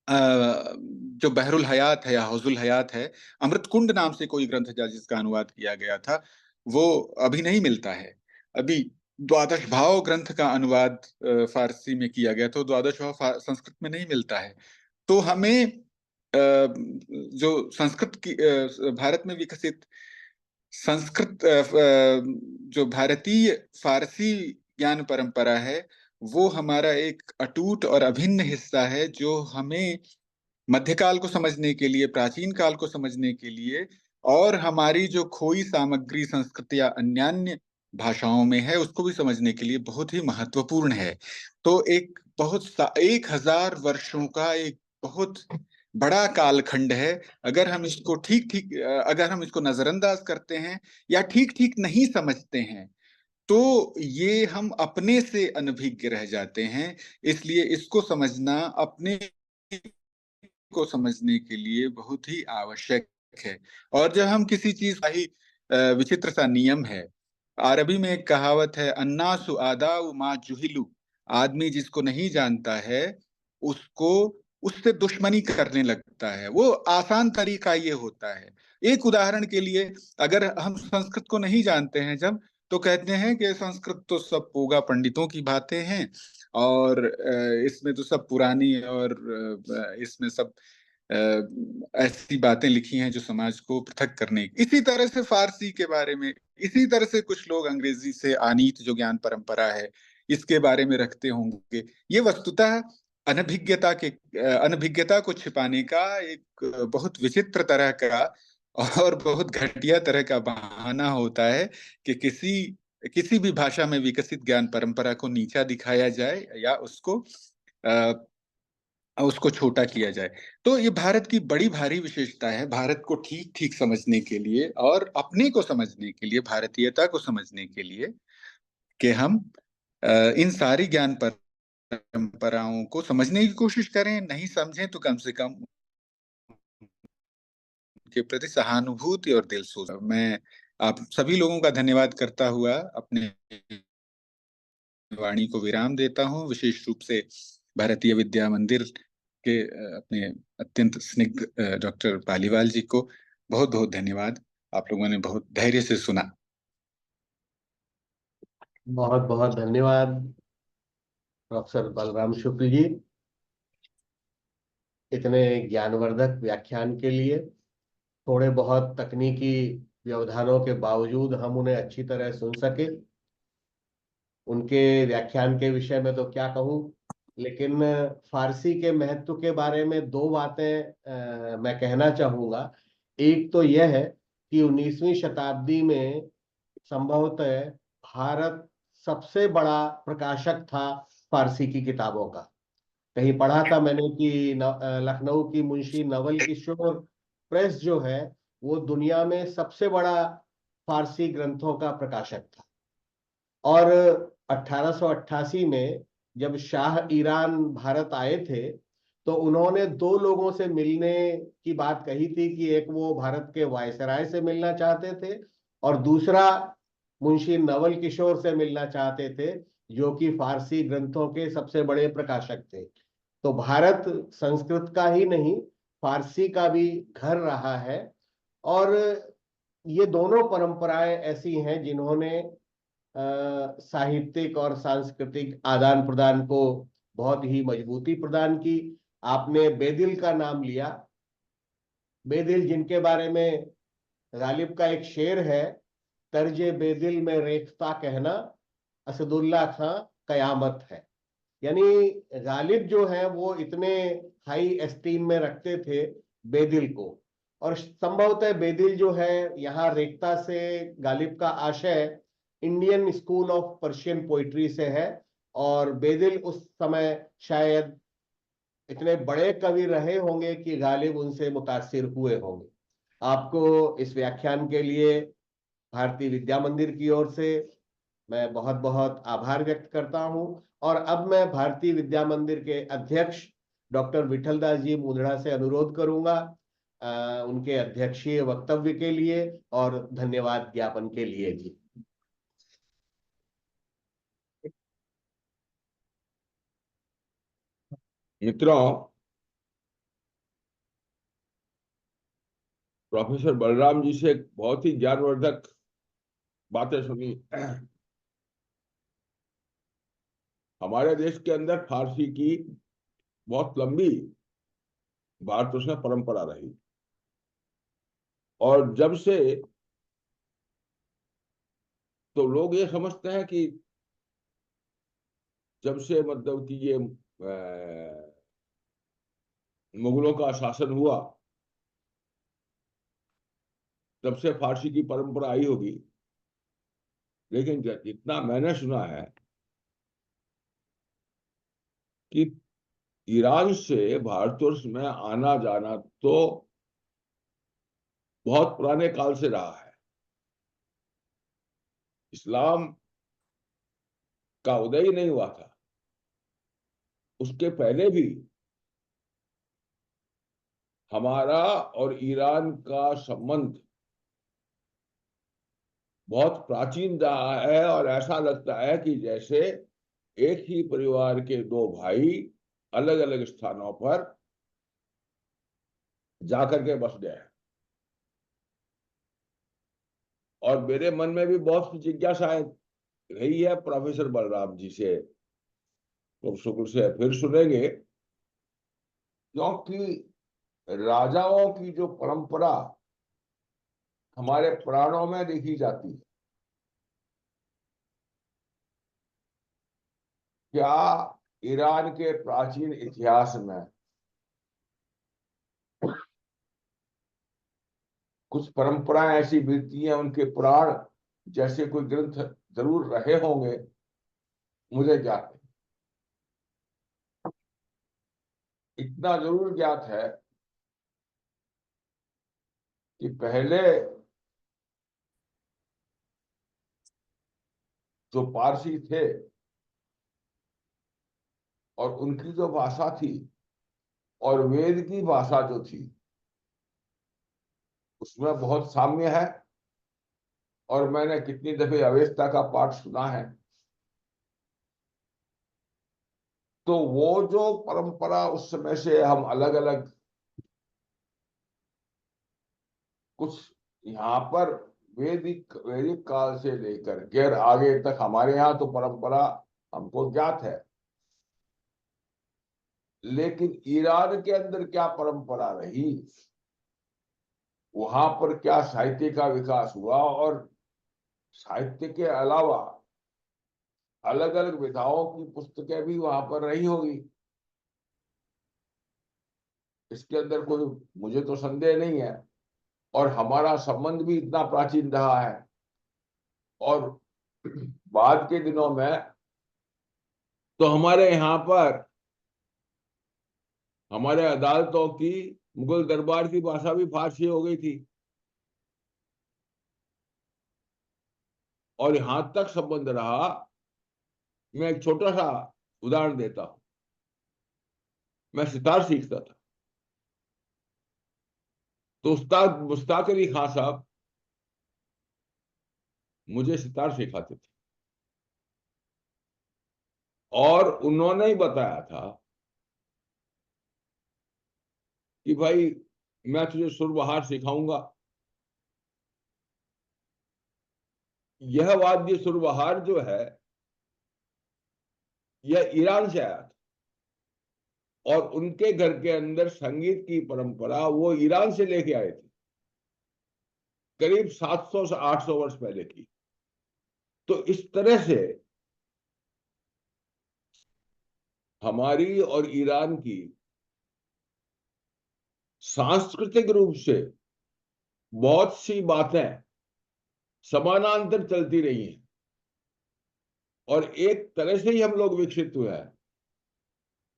जो बहरुल हयात है या हौजुल हयात है, अमृत कुंड नाम से कोई ग्रंथ है जिसका अनुवाद किया गया था, वो अभी नहीं मिलता है। अभी द्वादश भाव ग्रंथ का अनुवाद फारसी में किया गया, तो द्वादश भाव संस्कृत में नहीं मिलता है। तो हमें जो संस्कृत की भारत में विकसित संस्कृत जो भारतीय फारसी ज्ञान परंपरा है, वो हमारा एक अटूट और अभिन्न हिस्सा है, जो हमें मध्यकाल को समझने के लिए, प्राचीन काल को समझने के लिए, और हमारी जो खोई सामग्री संस्कृत या अन्यान्य भाषाओं में है उसको भी समझने के लिए बहुत ही महत्वपूर्ण है। तो 1000 वर्षों का एक बहुत बड़ा कालखंड है। अगर हम इसको अगर हम इसको नजरअंदाज करते हैं या ठीक ठीक नहीं समझते हैं, तो ये हम अपने से अनभिज्ञ रह जाते हैं। इसलिए इसको समझना अपने को समझने के लिए बहुत ही आवश्यक है। और जब हम किसी चीज का ही विचित्र सा नियम है, अरबी में एक कहावत है, अन्नासु आदाउ मा जुहिलु, आदमी जिसको नहीं जानता है उसको उससे दुश्मनी करने लगता है। वो आसान तरीका ये होता है। एक उदाहरण के लिए, अगर हम संस्कृत को नहीं जानते हैं जब, तो कहते हैं कि संस्कृत तो सब पोगा पंडितों की बातें हैं, और इसमें तो सब पुरानी, और इसमें सब ऐसी बातें लिखी हैं जो समाज को पृथक करने। इसी तरह से फारसी के बारे में, इसी तरह से कुछ लोग अंग्रेजी से आनीत जो ज्ञान परंपरा है इसके बारे में रखते होंगे। ये वस्तुतः अनभिज्ञता को छिपाने का एक बहुत विचित्र तरह का और बहुत घटिया तरह का बहाना होता है कि किसी भी भाषा में विकसित ज्ञान परंपरा को नीचा दिखाया जाए या उसको छोटा किया जाए। तो ये भारत की बड़ी भारी विशेषता है, भारत को ठीक ठीक समझने के लिए और अपने को समझने के लिए, भारतीयता को समझने के लिए, कि हम इन सारी ज्ञान परंपराओं को समझने की कोशिश करें। नहीं समझें तो कम से कम के प्रति सहानुभूति और दिल सोच। मैं आप सभी लोगों का धन्यवाद करता हुआ अपने वाणी को विराम देता हूँ, विशेष रूप से भारतीय विद्या मंदिर के अपने अत्यंत स्निग्ध डॉक्टर पालीवाल जी को बहुत बहुत धन्यवाद। आप लोगों ने बहुत धैर्य से सुना। बहुत बहुत धन्यवाद प्रोफेसर बलराम शुक्ल जी, इतने ज्ञानवर्धक व्याख्यान के लिए। थोड़े बहुत तकनीकी व्यवधानों के बावजूद हम उन्हें अच्छी तरह सुन सके। उनके व्याख्यान के विषय में तो क्या कहूँ, लेकिन फारसी के महत्व के बारे में दो बातें मैं कहना चाहूंगा। एक तो यह है कि 19वीं शताब्दी में संभवतः भारत सबसे बड़ा प्रकाशक था फारसी की किताबों का। कहीं पढ़ा था मैंने कि लखनऊ की मुंशी नवल किशोर प्रेस जो है वो दुनिया में सबसे बड़ा फारसी ग्रंथों का प्रकाशक था। और 1888 में जब शाह ईरान भारत आए थे तो उन्होंने दो लोगों से मिलने की बात कही थी कि एक वो भारत के वायसराय से मिलना चाहते थे और दूसरा मुंशी नवल किशोर से मिलना चाहते थे, जो कि फारसी ग्रंथों के सबसे बड़े प्रकाशक थे। तो भारत संस्कृत का ही नहीं, फारसी का भी घर रहा है। और ये दोनों परंपराएं ऐसी हैं जिन्होंने साहित्यिक और सांस्कृतिक आदान प्रदान को बहुत ही मजबूती प्रदान की। आपने बेदिल का नाम लिया। बेदिल जिनके बारे में गालिब का एक शेर है, तर्जे बेदिल में रेख्ता कहना, असदुल्ला खां कयामत है। यानी गालिब जो है वो इतने हाई एस्टीम में रखते थे बेदिल को। और संभवतः बेदिल जो है, यहाँ रेख्ता से गालिब का आशय Indian school of Persian poetry से है। और बेदिल उस समय शायद इतने बड़े कवि रहे होंगे कि गालिब उनसे मुतासिर हुए होंगे। आपको इस व्याख्यान के लिए भारतीय विद्या मंदिर की ओर से मैं बहुत बहुत आभार व्यक्त करता हूं। और अब मैं भारतीय विद्या मंदिर के अध्यक्ष डॉक्टर विठल दास जी मुंदड़ा से अनुरोध करूंगा उनके अध्यक्षीय वक्तव्य के लिए और धन्यवाद ज्ञापन के लिए। जी मित्रों, प्रोफेसर बलराम जी से एक बहुत ही ज्ञानवर्धक बातें सुनी। हमारे देश के अंदर फारसी की बहुत लंबी भारत में परंपरा रही और जब से तो लोग ये समझते हैं कि जब से मतलब कि ये मुगलों का शासन हुआ तब से फारसी की परंपरा आई होगी। लेकिन जितना मैंने सुना है कि ईरान से भारतवर्ष में आना जाना तो बहुत पुराने काल से रहा है। इस्लाम का उदय ही नहीं हुआ था, उसके पहले भी हमारा और ईरान का संबंध बहुत प्राचीन रहा है और ऐसा लगता है कि जैसे एक ही परिवार के दो भाई अलग अलग स्थानों पर जाकर के बस गए। और मेरे मन में भी बहुत सी जिज्ञासाएं रही है प्रोफेसर बलराम जी से, तो शुक्र से फिर सुनेंगे। क्योंकि राजाओं की जो परंपरा हमारे पुराणों में देखी जाती है, क्या ईरान के प्राचीन इतिहास में कुछ परंपराएं ऐसी मिलती हैं, उनके पुराण जैसे कोई ग्रंथ जरूर रहे होंगे, मुझे ज्ञात नहीं। इतना जरूर ज्ञात है कि पहले जो पारसी थे और उनकी जो भाषा थी और वेद की भाषा जो थी उसमें बहुत साम्य है। और मैंने कितनी दफे अवेस्ता का पाठ सुना है। तो वो जो परंपरा उस समय से हम अलग अलग कुछ यहाँ पर वैदिक वैदिक काल से लेकर के आगे तक हमारे यहाँ तो परंपरा हमको ज्ञात है, लेकिन ईरान के अंदर क्या परंपरा रही, वहां पर क्या साहित्य का विकास हुआ और साहित्य के अलावा अलग अलग विधाओं की पुस्तकें भी वहां पर रही होगी, इसके अंदर कोई मुझे तो संदेह नहीं है। और हमारा संबंध भी इतना प्राचीन रहा है। और बाद के दिनों में तो हमारे यहाँ पर हमारे अदालतों की मुगल दरबार की भाषा भी फारसी हो गई थी। और यहां तक संबंध रहा, मैं एक छोटा सा उदाहरण देता हूं। मैं सितार सीखता था, तो उस्ताद मुश्ताक अली खान साहब मुझे सितार सिखाते थे, और उन्होंने ही बताया था कि भाई मैं तुझे सुरबहार सिखाऊंगा। यह वाद्य सुरबहार जो है, यह ईरान से आया था, और उनके घर के अंदर संगीत की परंपरा वो ईरान से लेके आए थे, करीब 700 से 800 वर्ष पहले की। तो इस तरह से हमारी और ईरान की सांस्कृतिक रूप से बहुत सी बातें समानांतर चलती रही हैं, और एक तरह से ही हम लोग विकसित हुए हैं।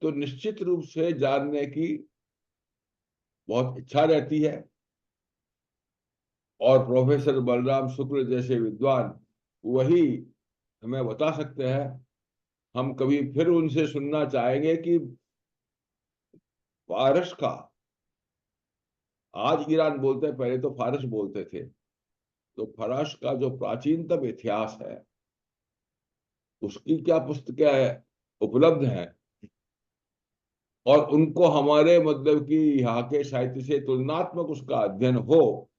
तो निश्चित रूप से जानने की बहुत इच्छा रहती है, और प्रोफेसर बलराम शुक्ल जैसे विद्वान वही हमें बता सकते हैं। हम कभी फिर उनसे सुनना चाहेंगे कि फारस का, आज ईरान बोलते हैं, पहले तो फारस बोलते थे, तो फारस का जो प्राचीनतम इतिहास है उसकी क्या पुस्तकें उपलब्ध हैं, और उनको हमारे मतलब कि यहाँ के साहित्य से तुलनात्मक उसका अध्ययन हो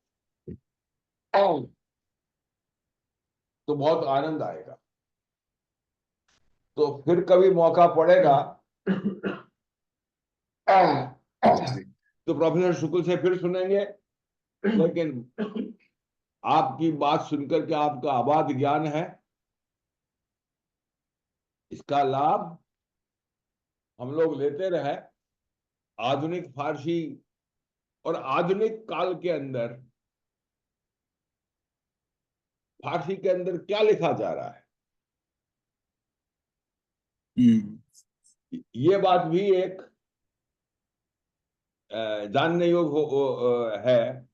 तो बहुत आनंद आएगा। तो फिर कभी मौका पड़ेगा तो प्रोफेसर शुक्ल से फिर सुनेंगे। लेकिन आपकी बात सुनकर के आपका अबाध ज्ञान है, इसका लाभ हम लोग लेते रहे। आधुनिक फारसी और आधुनिक काल के अंदर फारसी के अंदर क्या लिखा जा रहा है, ये बात भी एक जानने योग्य है।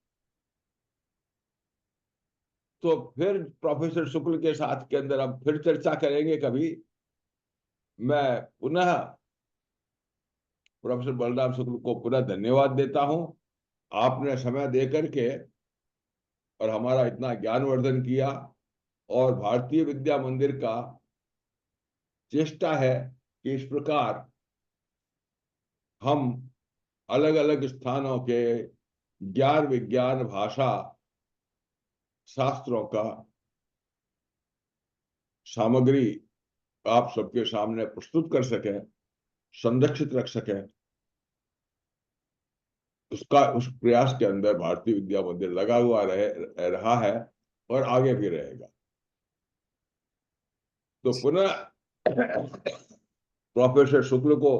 तो फिर प्रोफेसर शुक्ल के साथ के अंदर हम फिर चर्चा करेंगे कभी। मैं पुनः प्रोफेसर बलराम शुक्ल को पुनः धन्यवाद देता हूं, आपने समय दे करके और हमारा इतना ज्ञानवर्धन किया। और भारतीय विद्या मंदिर का चेष्टा है कि इस प्रकार हम अलग अलग स्थानों के ज्ञान विज्ञान भाषा शास्त्रों का सामग्री आप सबके सामने प्रस्तुत कर सकें, संरक्षित रख सकें। उस प्रयास के अंदर भारतीय विद्या मंदिर लगा हुआ रहा है और आगे भी रहेगा। तो पुनः प्रोफेसर शुक्ल को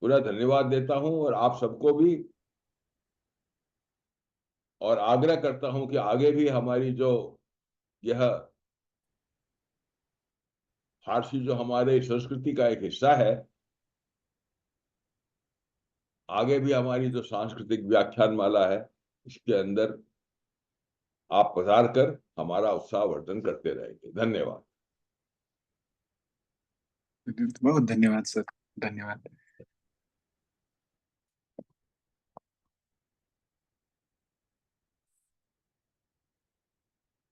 पुनः धन्यवाद देता हूं, और आप सबको भी, और आग्रह करता हूं कि आगे भी हमारी जो यह फारसी जो हमारे संस्कृति का एक हिस्सा है, आगे भी हमारी जो सांस्कृतिक व्याख्यान माला है इसके अंदर आप पधार कर हमारा उत्साह वर्धन करते रहेंगे। धन्यवाद। बहुत धन्यवाद सर, धन्यवाद।